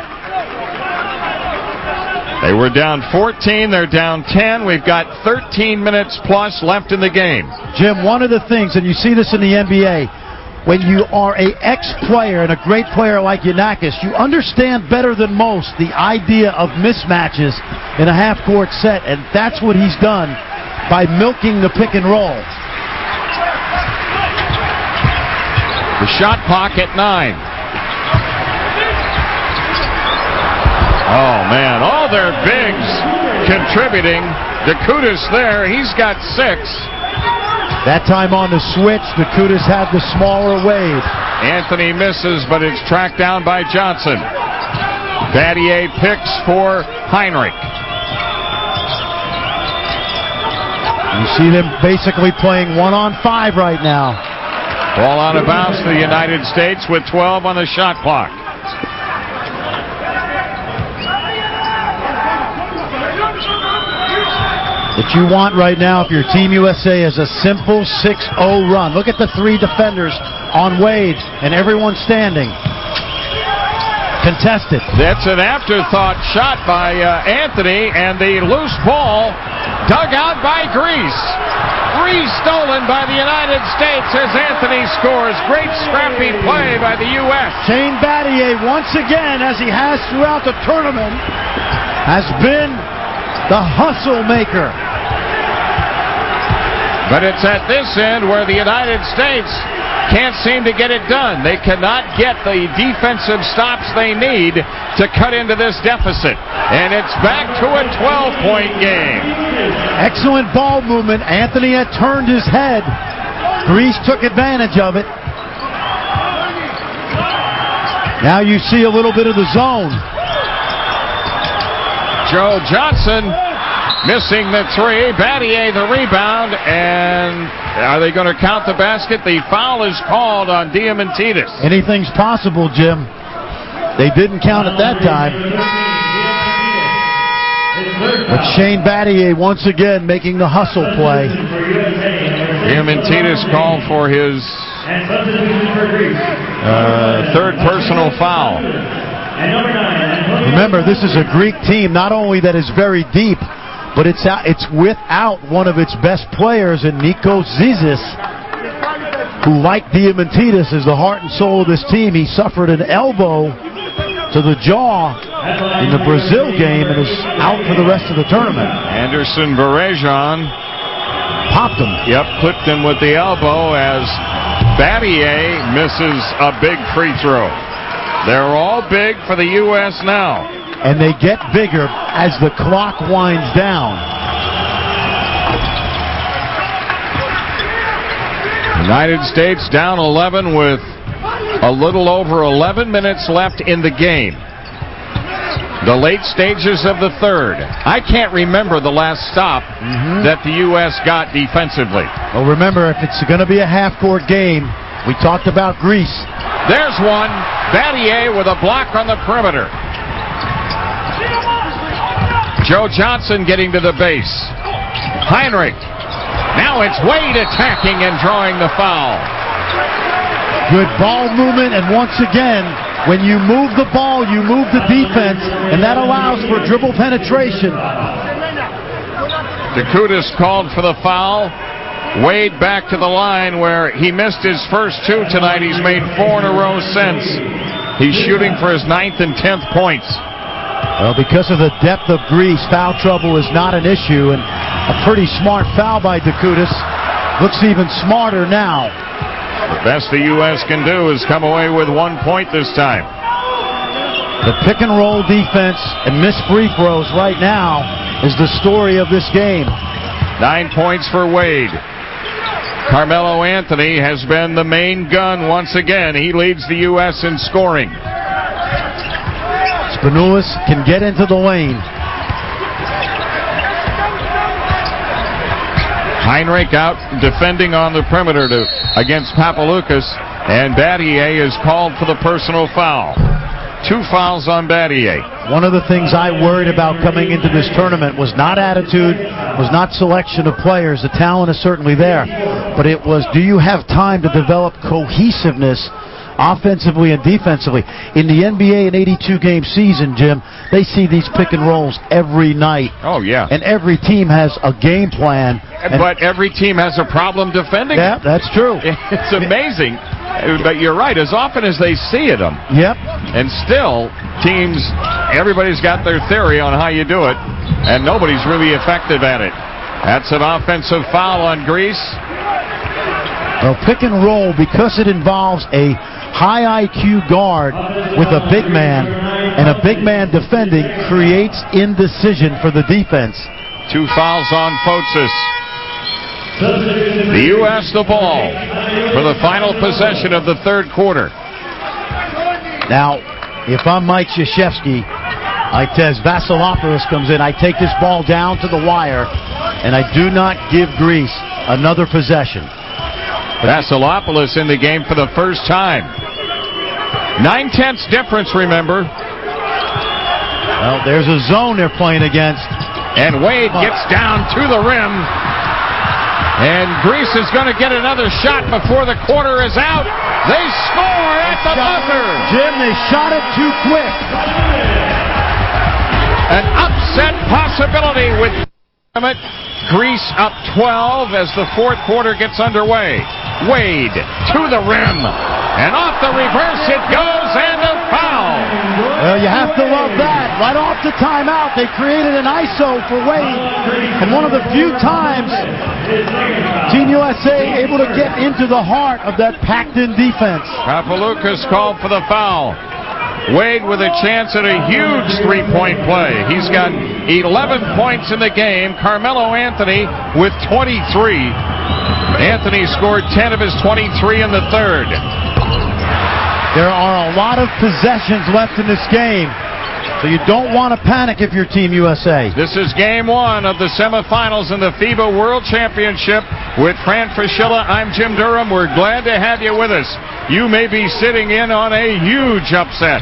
They were down 14, they're down 10. We've got 13 minutes plus left in the game. Jim, one of the things, and you see this in the NBA, when you are an ex-player and a great player like Giannakis, you understand better than most the idea of mismatches in a half-court set, and that's what he's done by milking the pick and roll. The shot clock at 9. Oh, man, all their bigs contributing. Kakiouzis there, he's got 6. That time on the switch, Kakiouzis had the smaller Wade. Anthony misses, but it's tracked down by Johnson. Battier picks for Hinrich. You see them basically playing 1-on-5 right now. Ball out of bounds to the United States with 12 on the shot clock. That you want right now if your Team USA is a simple 6-0 run. Look at the 3 defenders on Wade and everyone standing. Contested. That's an afterthought shot by Anthony, and the loose ball dug out by Greece. Stolen by the United States as Anthony scores. Great scrappy play by the U.S. Shane Battier, once again, as he has throughout the tournament, has been the hustle maker. But it's at this end where the United States can't seem to get it done. They cannot get the defensive stops they need to cut into this deficit. And it's back to a 12-point game. Excellent ball movement. Anthony had turned his head. Greece took advantage of it. Now you see a little bit of the zone. Joe Johnson missing the three. Battier the rebound. And are they going to count the basket? The foul is called on Diamantidis. Anything's possible, Jim. They didn't count it that time. But Shane Battier once again making the hustle play. Diamantidis called for his third personal foul. Remember, this is a Greek team not only that is very deep, but it's without one of its best players in Kakiouzis, who, like Diamantidis, is the heart and soul of this team. He suffered an elbow to the jaw in the Brazil game and is out for the rest of the tournament. Anderson Barejan popped him. Yep, clipped him with the elbow as Battier misses a big free throw. They're all big for the U.S. now. And they get bigger as the clock winds down. United States down 11 with a little over 11 minutes left in the game. The late stages of the third. I can't remember the last stop that the U.S. got defensively. Well, remember, if it's going to be a half-court game, we talked about Greece. There's one. Battier with a block on the perimeter. Joe Johnson getting to the base. Hinrich. Now it's Wade attacking and drawing the foul. Good ball movement, and once again, when you move the ball, you move the defense, and that allows for dribble penetration. Kakiouzis called for the foul. Wade back to the line where he missed his first two tonight. He's made 4 in a row since. He's shooting for his 9th and 10th points. Well, because of the depth of Greece, foul trouble is not an issue, and a pretty smart foul by Kakiouzis. Looks even smarter now. The best the U.S. can do is come away with 1 point this time. The pick and roll defense and missed free throws right now is the story of this game. 9 points for Wade. Carmelo Anthony has been the main gun once again. He leads the U.S. in scoring. Spanoulis can get into the lane. Hinrich out defending on the perimeter against Papaloukas, and Battier is called for the personal foul. 2 fouls on Battier. One of the things I worried about coming into this tournament was not attitude, was not selection of players. The talent is certainly there. But it was, do you have time to develop cohesiveness offensively and defensively? In the NBA an 82-game season, Jim, they see these pick and rolls every night. Oh, yeah. And every team has a game plan. But every team has a problem defending. Yeah, that's true. It's amazing. But you're right, as often as they see it, Yep. And still, teams, everybody's got their theory on how you do it, and nobody's really effective at it. That's an offensive foul on Greece. Well, pick and roll, because it involves a high IQ guard with a big man, and a big man defending creates indecision for the defense. 2 fouls on Fotis. The U.S. the ball for the final possession of the third quarter. Now, if I'm Mike Krzyzewski, as Vasilopoulos comes in, I take this ball down to the wire, and I do not give Greece another possession. Vasilopoulos in the game for the first time. 9/10 difference, remember. Well, there's a zone they're playing against. And Wade gets down to the rim. And Greece is going to get another shot before the quarter is out. They score at the buzzer. Jim, they shot it too quick. An upset possibility with Greece up 12 as the fourth quarter gets underway. Wade to the rim. And off the reverse it goes, and a foul. Well, you have to love that. Right off the timeout, they created an ISO for Wade. And one of the few times Team USA able to get into the heart of that packed-in defense. Papaloukas called for the foul. Wade with a chance at a huge three-point play. He's got 11 points in the game. Carmelo Anthony with 23. Anthony scored 10 of his 23 in the third. There are a lot of possessions left in this game, so you don't want to panic if you're Team USA. This is game one of the semifinals in the FIBA World Championship with Fran Fraschilla. I'm Jim Durham. We're glad to have you with us. You may be sitting in on a huge upset.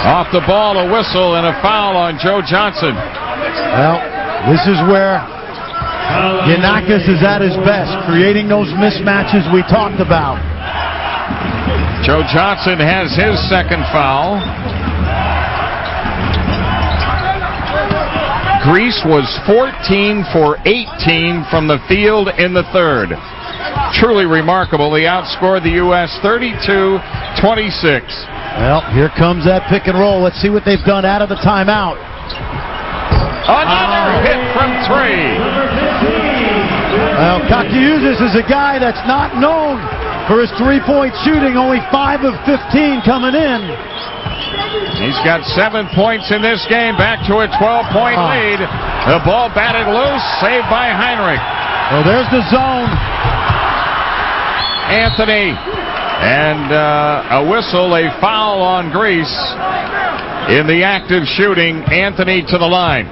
Off the ball, a whistle and a foul on Joe Johnson. Well, this is where Giannakis is at his best, creating those mismatches we talked about. Joe Johnson has his second foul. Greece was 14 for 18 from the field in the third. Truly remarkable. They outscored the U.S. 32-26. Well, here comes that pick and roll. Let's see what they've done out of the timeout. Another hit from three. Well, Kakiouzis is a guy that's not known for his three-point shooting, only 5 of 15 coming in. He's got 7 points in this game, back to a 12-point lead. The ball batted loose, saved by Hinrich. Well, there's the zone. Anthony, and a whistle, a foul on Greece in the active shooting. Anthony to the line.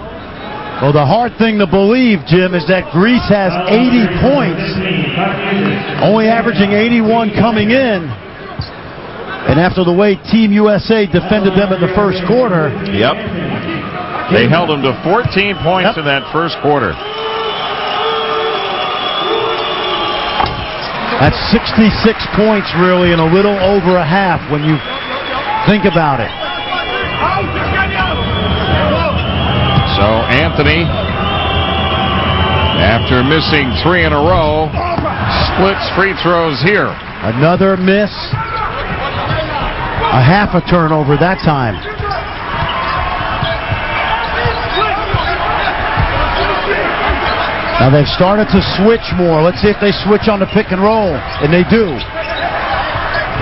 Well, the hard thing to believe, Jim, is that Greece has 80 points, only averaging 81 coming in. And after the way Team USA defended them in the first quarter. Yep. They held them to 14 points in that first quarter. That's 66 points, really, in a little over a half when you think about it. So Anthony, after missing 3 in a row, splits free throws here. Another miss. A half a turnover that time. Now they've started to switch more. Let's see if they switch on the pick and roll. And they do.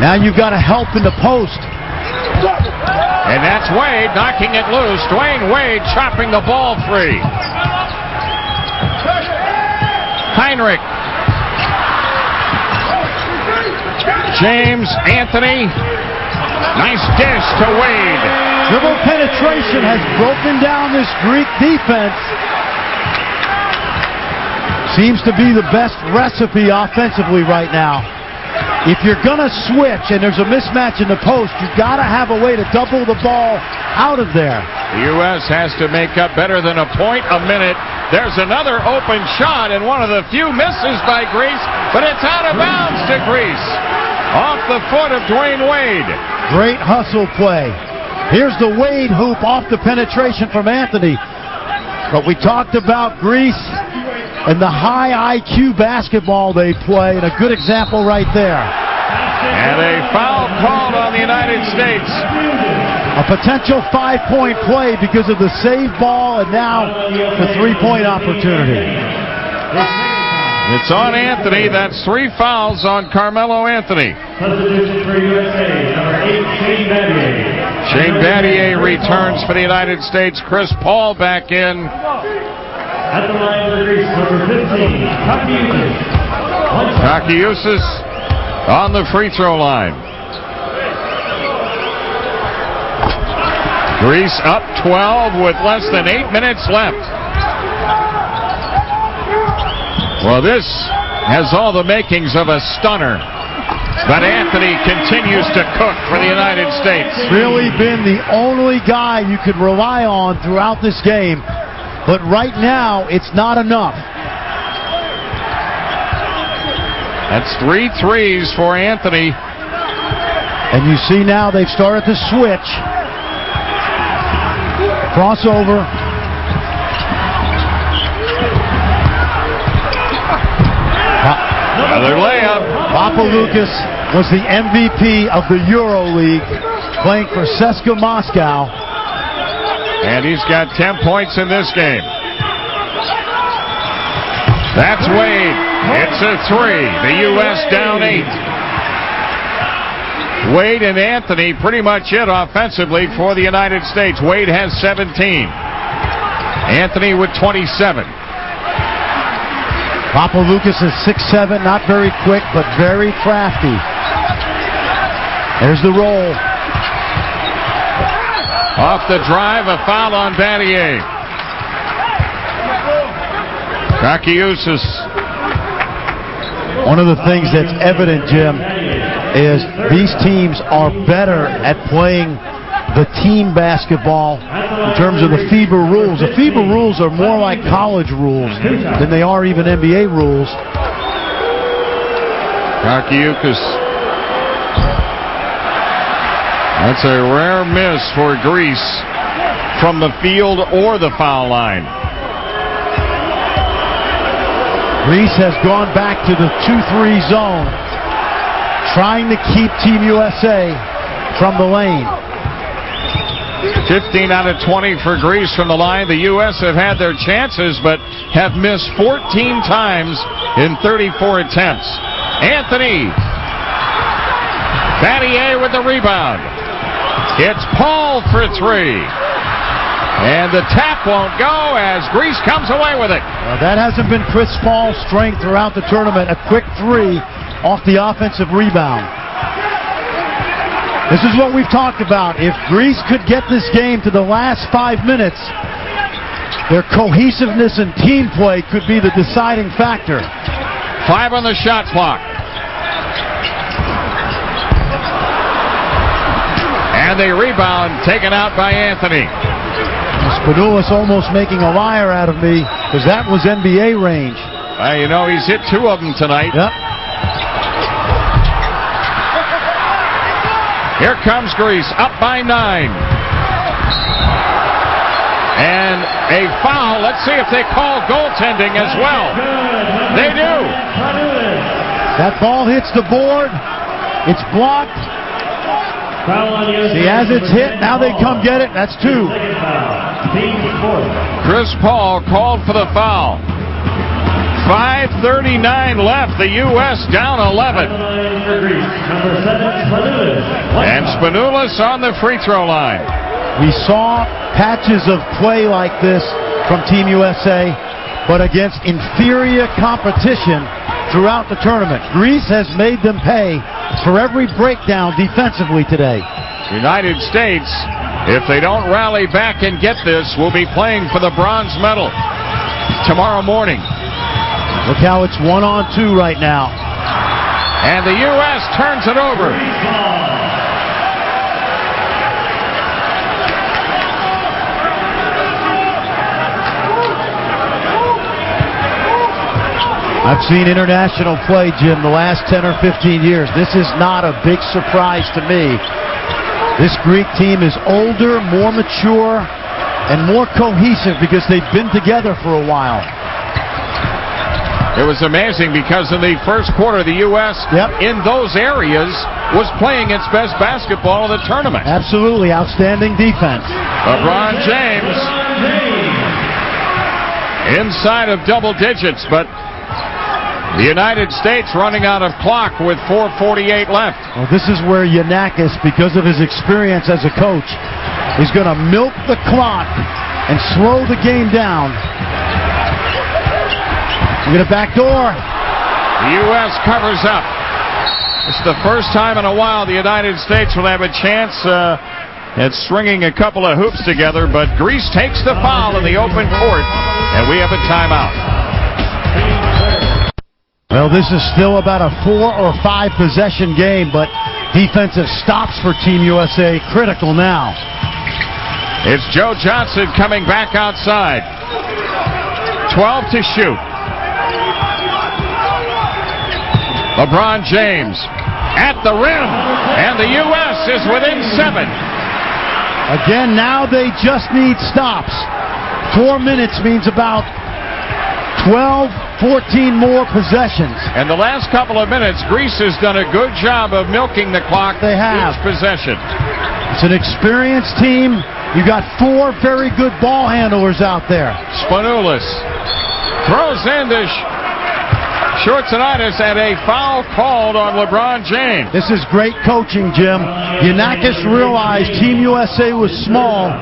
Now you've got to help in the post. And that's Wade knocking it loose. Dwayne Wade chopping the ball free. Hinrich. James Anthony. Nice dish to Wade. Dribble penetration has broken down this Greek defense. Seems to be the best recipe offensively right now. If you're going to switch and there's a mismatch in the post, you've got to have a way to double the ball out of there. The U.S. has to make up better than a point a minute. There's another open shot and one of the few misses by Greece, but it's out of bounds to Greece. Off the foot of Dwayne Wade. Great hustle play. Here's the Wade hoop off the penetration from Anthony. But we talked about Greece and the high IQ basketball they play, and a good example right there. And a foul called on the United States. A potential 5-point play because of the save ball and now the 3-point opportunity. It's on Anthony. That's 3 fouls on Carmelo Anthony. Substitution for USA, number 8, Shane Battier. Shane Battier returns for the United States. Chris Paul back in. At the line for Greece, number 15, Kakiouzis. Kakiouzis on the free throw line. Greece up 12 with less than 8 minutes left. Well, this has all the makings of a stunner. But Anthony continues to cook for the United States. Really been the only guy you could rely on throughout this game. but right now it's not enough. That's 3 threes for Anthony. And you see now they've started to switch. Crossover. Another layup. Papaloukas was the MVP of the EuroLeague, playing for CSKA Moscow. And he's got 10 points in this game. That's Wade. It's a 3. The U.S. down 8. Wade and Anthony pretty much it offensively for the United States. Wade has 17. Anthony with 27. Papaloukas is 6'7", not very quick, but very crafty. There's the roll. Off the drive, a foul on Battier. Kakiouzis. One of the things that's evident, Jim, is these teams are better at playing the team basketball in terms of the FIBA rules. The FIBA rules are more like college rules than they are even NBA rules. Kakiouzis. That's a rare miss for Greece from the field or the foul line. Greece has gone back to the 2-3 zone, trying to keep Team USA from the lane. 15 out of 20 for Greece from the line. The U.S. have had their chances, but have missed 14 times in 34 attempts. Anthony. Battier with the rebound. It's Paul for 3. And the tap won't go as Greece comes away with it. Well, that hasn't been Chris Paul's strength throughout the tournament. A quick 3 off the offensive rebound. This is what we've talked about. If Greece could get this game to the last 5 minutes, their cohesiveness and team play could be the deciding factor. 5 on the shot clock. And they rebound, taken out by Anthony. Spanoulis almost making a liar out of me, because that was NBA range. You know, he's hit 2 of them tonight. Yep. Here comes Greece, up by 9. And a foul. Let's see if they call goaltending as well. They do. That ball hits the board. It's blocked. See, as it's hit, now they come get it. That's 2. Chris Paul called for the foul. 5:39 left. The U.S. down 11. And Spanoulis on the free throw line. We saw patches of play like this from Team USA, but against inferior competition throughout the tournament. Greece has made them pay for every breakdown defensively today. United States, if they don't rally back and get this, will be playing for the bronze medal tomorrow morning. Look how it's 1-on-2 right now. And the U.S. turns it over. I've seen international play, Jim, the last 10 or 15 years. This is not a big surprise to me. This Greek team is older, more mature, and more cohesive because they've been together for a while. It was amazing because in the first quarter, the U.S. in those areas was playing its best basketball of the tournament. Absolutely. Outstanding defense. LeBron James inside of double digits, but the United States running out of clock with 4:48 left. Well, this is where Yanakis, because of his experience as a coach, is going to milk the clock and slow the game down. We get a back door. The U.S. covers up. It's the first time in a while the United States will have a chance at stringing a couple of hoops together, but Greece takes the foul in the open court, and we have a timeout. Well, this is still about a 4 or 5 possession game, but defensive stops for Team USA critical now. It's Joe Johnson coming back outside. 12 to shoot. LeBron James at the rim, and the U.S. is within 7. Again, now they just need stops. 4 minutes means about 12, 14 more possessions. And the last couple of minutes, Greece has done a good job of milking the clock. They have. Each possession. It's an experienced team. You got 4 very good ball handlers out there. Spanoulis throws into Schortsanitis, and a foul called on LeBron James. This is great coaching, Jim. Yanakis realized Team USA was small,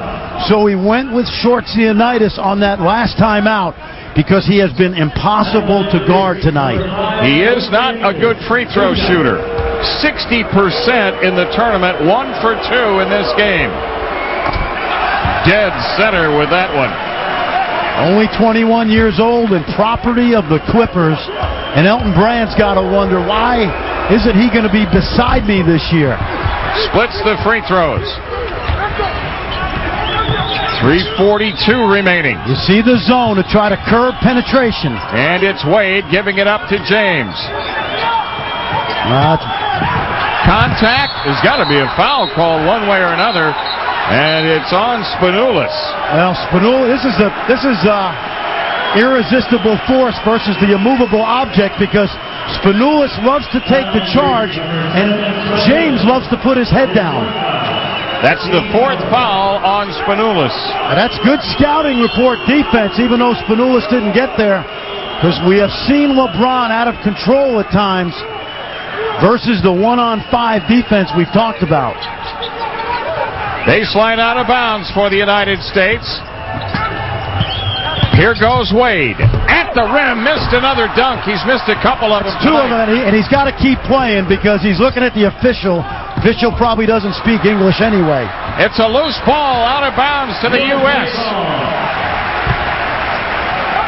so he went with Schortsanitis on that last time out because he has been impossible to guard tonight. He is not a good free throw shooter. 60% in the tournament, 1 for 2 in this game. Dead center with that one. Only 21 years old and property of the Clippers. And Elton Brand's got to wonder, why isn't he going to be beside me this year? Splits the free throws. 3:42 remaining. You see the zone to try to curb penetration. And it's Wade giving it up to James. Contact. There's got to be a foul call one way or another. And it's on Spanoulis. Well, Spanoulis, this is irresistible force versus the immovable object, because Spanoulis loves to take the charge and James loves to put his head down. That's the 4th foul on Spanoulis. That's good scouting report defense, even though Spanoulis didn't get there, because we have seen LeBron out of control at times versus the 1-on-5 defense we've talked about. Baseline out of bounds for the United States. Here goes Wade. At the rim, missed another dunk. He's missed a couple of them. 2 of them, and he's got to keep playing because he's looking at the official. Official probably doesn't speak English anyway. It's a loose ball out of bounds to the U.S.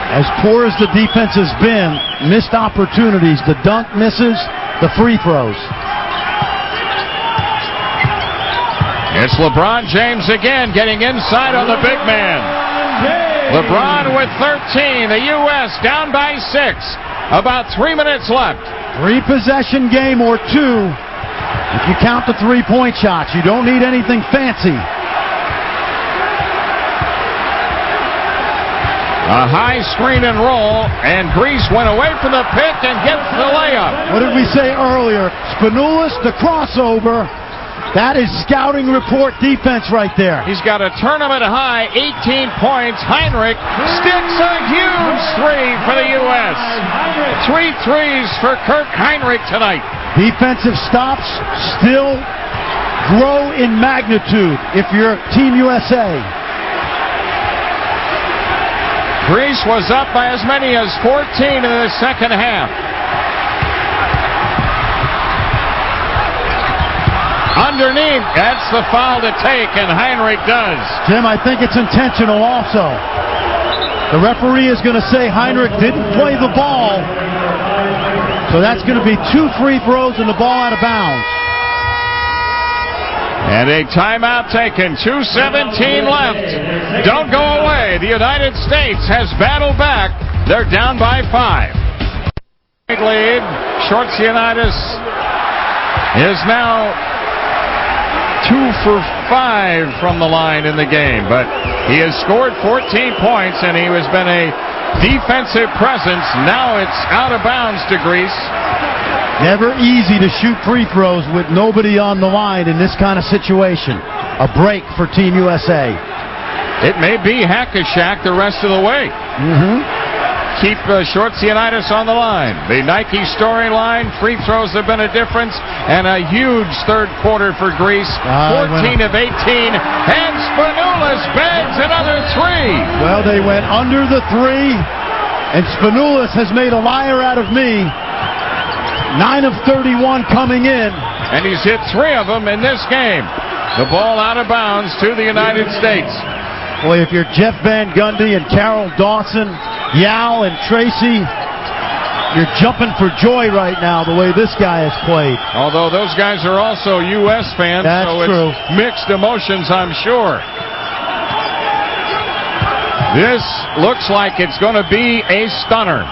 As poor as the defense has been, missed opportunities. The dunk misses, the free throws. It's LeBron James again getting inside on the big man. LeBron with 13. The U.S. down by 6. About 3 minutes left. 3-possession game or 2. If you count the 3-point shots, you don't need anything fancy. A high screen and roll, and Greece went away from the pick and gets the layup. What did we say earlier? Spanoulis, the crossover. That is scouting report defense right there. He's got a tournament high, 18 points. Hinrich sticks a huge 3 for the U.S. 3 threes for Kirk Hinrich tonight. Defensive stops still grow in magnitude if you're Team USA. Greece was up by as many as 14 in the second half. Underneath, that's the foul to take, and Hinrich does. Jim, I think it's intentional also. The referee is going to say Hinrich didn't play the ball, so that's going to be 2 free throws and the ball out of bounds. And a timeout taken, 2:17 left. Don't go away. The United States has battled back. They're down by 5. Lead. Schortsanitis is now 2 for 5 from the line in the game, but he has scored 14 points and he has been a defensive presence. Now it's out of bounds to Greece. Never easy to shoot free throws with nobody on the line in this kind of situation. A break for Team USA. It may be hack-a-shack the rest of the way. Keep Schortsanitis on the line. The Nike storyline, free throws have been a difference, and a huge third quarter for Greece. 14 of 18, and Spanoulis bags another 3. Well, they went under the 3, and Spanoulis has made a liar out of me. 9 of 31 coming in. And he's hit 3 of them in this game. The ball out of bounds to the United States. Boy, if you're Jeff Van Gundy and Carol Dawson, Yao and Tracy, you're jumping for joy right now the way this guy has played. Although those guys are also U.S. fans, that's so true. It's mixed emotions, I'm sure. This looks like it's going to be a stunner.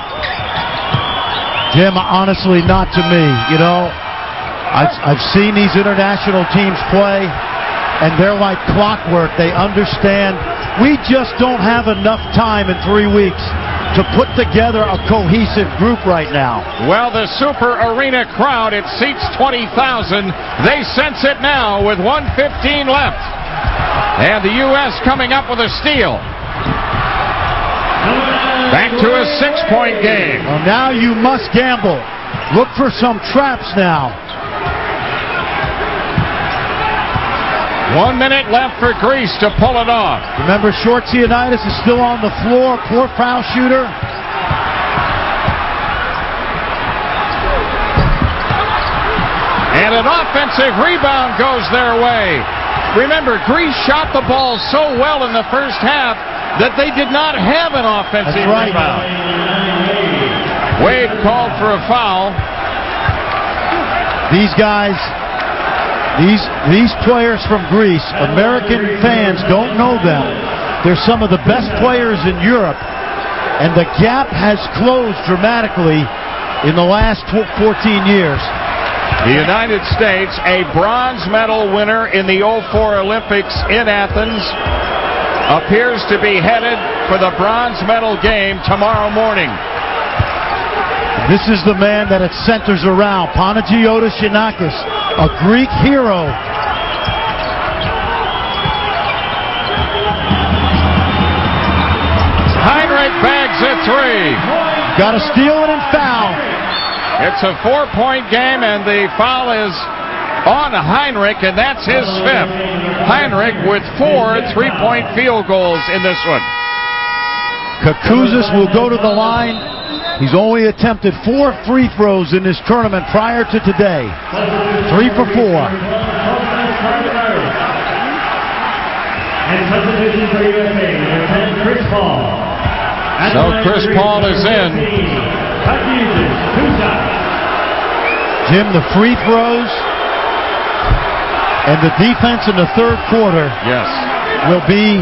Jim, honestly, not to me. You know, I've seen these international teams play, and they're like clockwork. They understand. We just don't have enough time in 3 weeks to put together a cohesive group right now. Well, the Super Arena crowd, it seats 20,000. They sense it now with 1:15 left. And the U.S. coming up with a steal. Back to a 6-point game. Well, now you must gamble. Look for some traps now. 1 minute left for Greece to pull it off. Remember, Schortsanitis is still on the floor. Poor foul shooter. And an offensive rebound goes their way. Remember, Greece shot the ball so well in the first half that they did not have an offensive rebound. Wade called for a foul. These guys, these players from Greece, American fans don't know them. They're some of the best players in Europe, and the gap has closed dramatically in the last 14 years. The United States, a bronze medal winner in the 2004 Olympics in Athens, appears to be headed for the bronze medal game tomorrow morning. This is the man that it centers around, Panagiotis Giannakis, a Greek hero. Hinrich bags a three. Got to steal it and foul. It's a 4-point game, and the foul is on Hinrich, and that's his fifth. Hinrich with 4 3-point field goals in this one. Kakiouzis will go to the line. He's only attempted 4 free throws in this tournament prior to today. 3 for 4. And substitution for USA, number 10, Chris Paul. So Chris Paul is in. Kakiouzis, 2 shots. Jim, the free throws and the defense in the third quarter will be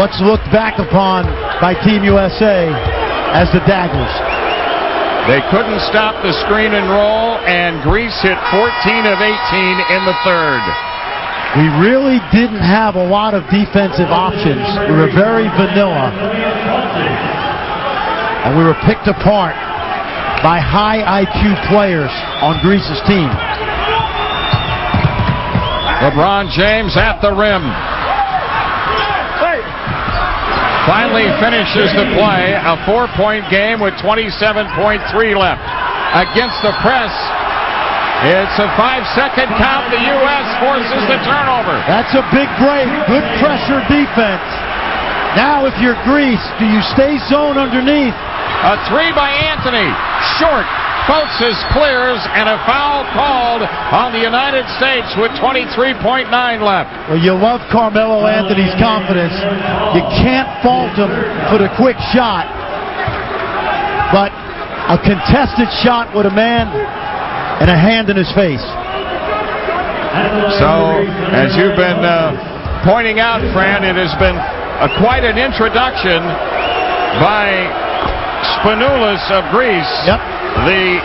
what's looked back upon by Team USA as the daggers. They couldn't stop the screen and roll, and Greece hit 14 of 18 in the third. We really didn't have a lot of defensive options. We were very vanilla, and we were picked apart by high IQ players on Greece's team. LeBron James at the rim. Finally finishes the play. A 4-point game with 27.3 left. Against the press, it's a 5-second count. The U.S. forces the turnover. That's a big break. Good pressure defense. Now if you're Greece, do you stay zone underneath? A three by Anthony. Short. Bounces, clears, and a foul called on the United States with 23.9 left. Well, you love Carmelo Anthony's confidence. You can't fault him for the quick shot. But a contested shot with a man and a hand in his face. So, as you've been pointing out, Fran, it has been quite an introduction by Spanoulis of Greece. Yep. The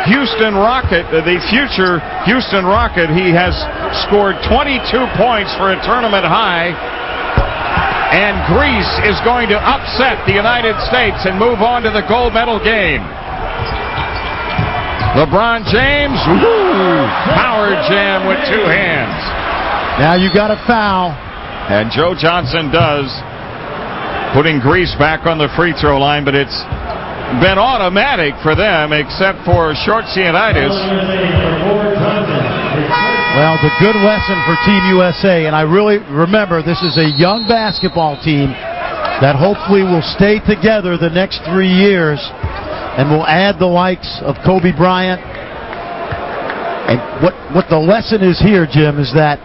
Houston Rocket, the future Houston Rocket, he has scored 22 points for a tournament high. And Greece is going to upset the United States and move on to the gold medal game. LeBron James, power jam with 2 hands. Now you got a foul. And Joe Johnson does, putting Greece back on the free throw line, but it's been automatic for them except for Schortsanitis. Well, the good lesson for Team USA, and I really remember this is a young basketball team that hopefully will stay together the next 3 years and will add the likes of Kobe Bryant. And what the lesson is here, Jim, is that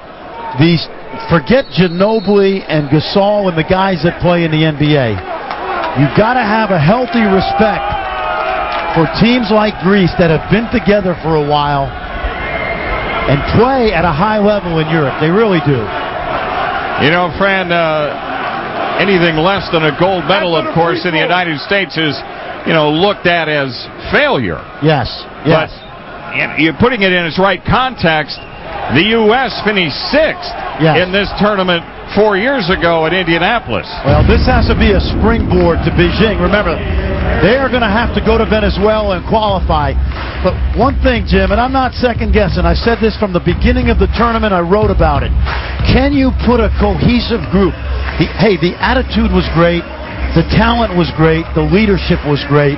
these, forget Ginobili and Gasol and the guys that play in the NBA. You've got to have a healthy respect for teams like Greece that have been together for a while and play at a high level in Europe. They really do. You know, Fran, anything less than a gold medal, of course, in the United States is, looked at as failure. Yes. But you're putting it in its right context. The U.S. finished 6th in this tournament 4 years ago at Indianapolis. Well, this has to be a springboard to Beijing. Remember, they are going to have to go to Venezuela and qualify. But one thing, Jim, and I'm not second-guessing. I said this from the beginning of the tournament. I wrote about it. Can you put a cohesive group? The attitude was great. The talent was great. The leadership was great.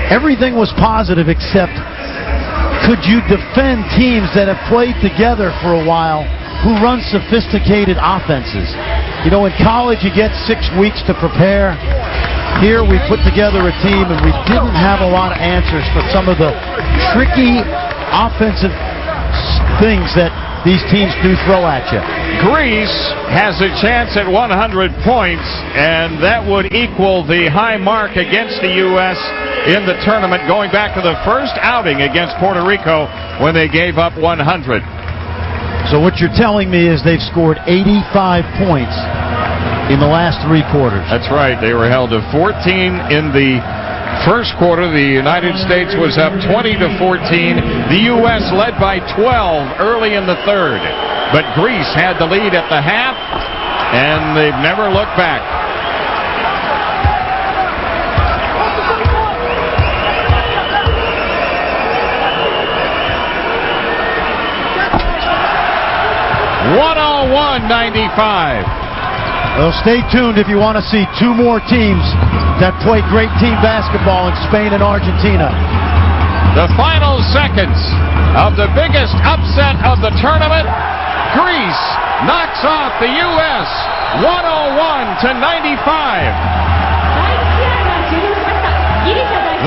Everything was positive except could you defend teams that have played together for a while who run sophisticated offenses? In college you get 6 weeks to prepare. Here we put together a team and we didn't have a lot of answers for some of the tricky offensive things that these teams do throw at you. Greece has a chance at 100 points, and that would equal the high mark against the U.S. in the tournament, going back to the first outing against Puerto Rico when they gave up 100. So what you're telling me is they've scored 85 points in the last 3 quarters. That's right. They were held to 14 in the first quarter. The United States was up 20-14. The U.S. led by 12 early in the third. But Greece had the lead at the half, and they've never looked back. $101-95. Well, stay tuned if you want to see 2 more teams that play great team basketball in Spain and Argentina. The final seconds of the biggest upset of the tournament. Greece knocks off the U.S. 101-95.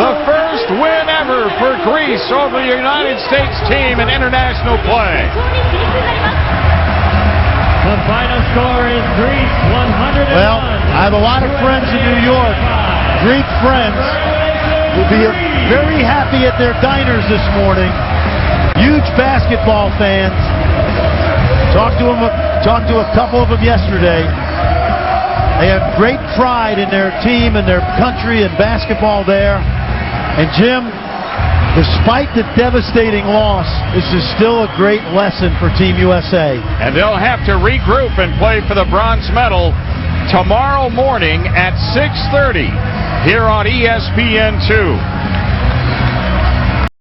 The first win ever for Greece over the United States team in international play. The final score is Greece 101. Well, I have a lot of friends in New York. Greek friends will be very happy at their diners this morning. Huge basketball fans. Talked to a couple of them yesterday. They have great pride in their team and their country and basketball there. And Jim, despite the devastating loss, this is still a great lesson for Team USA. And they'll have to regroup and play for the bronze medal tomorrow morning at 6:30 here on ESPN2.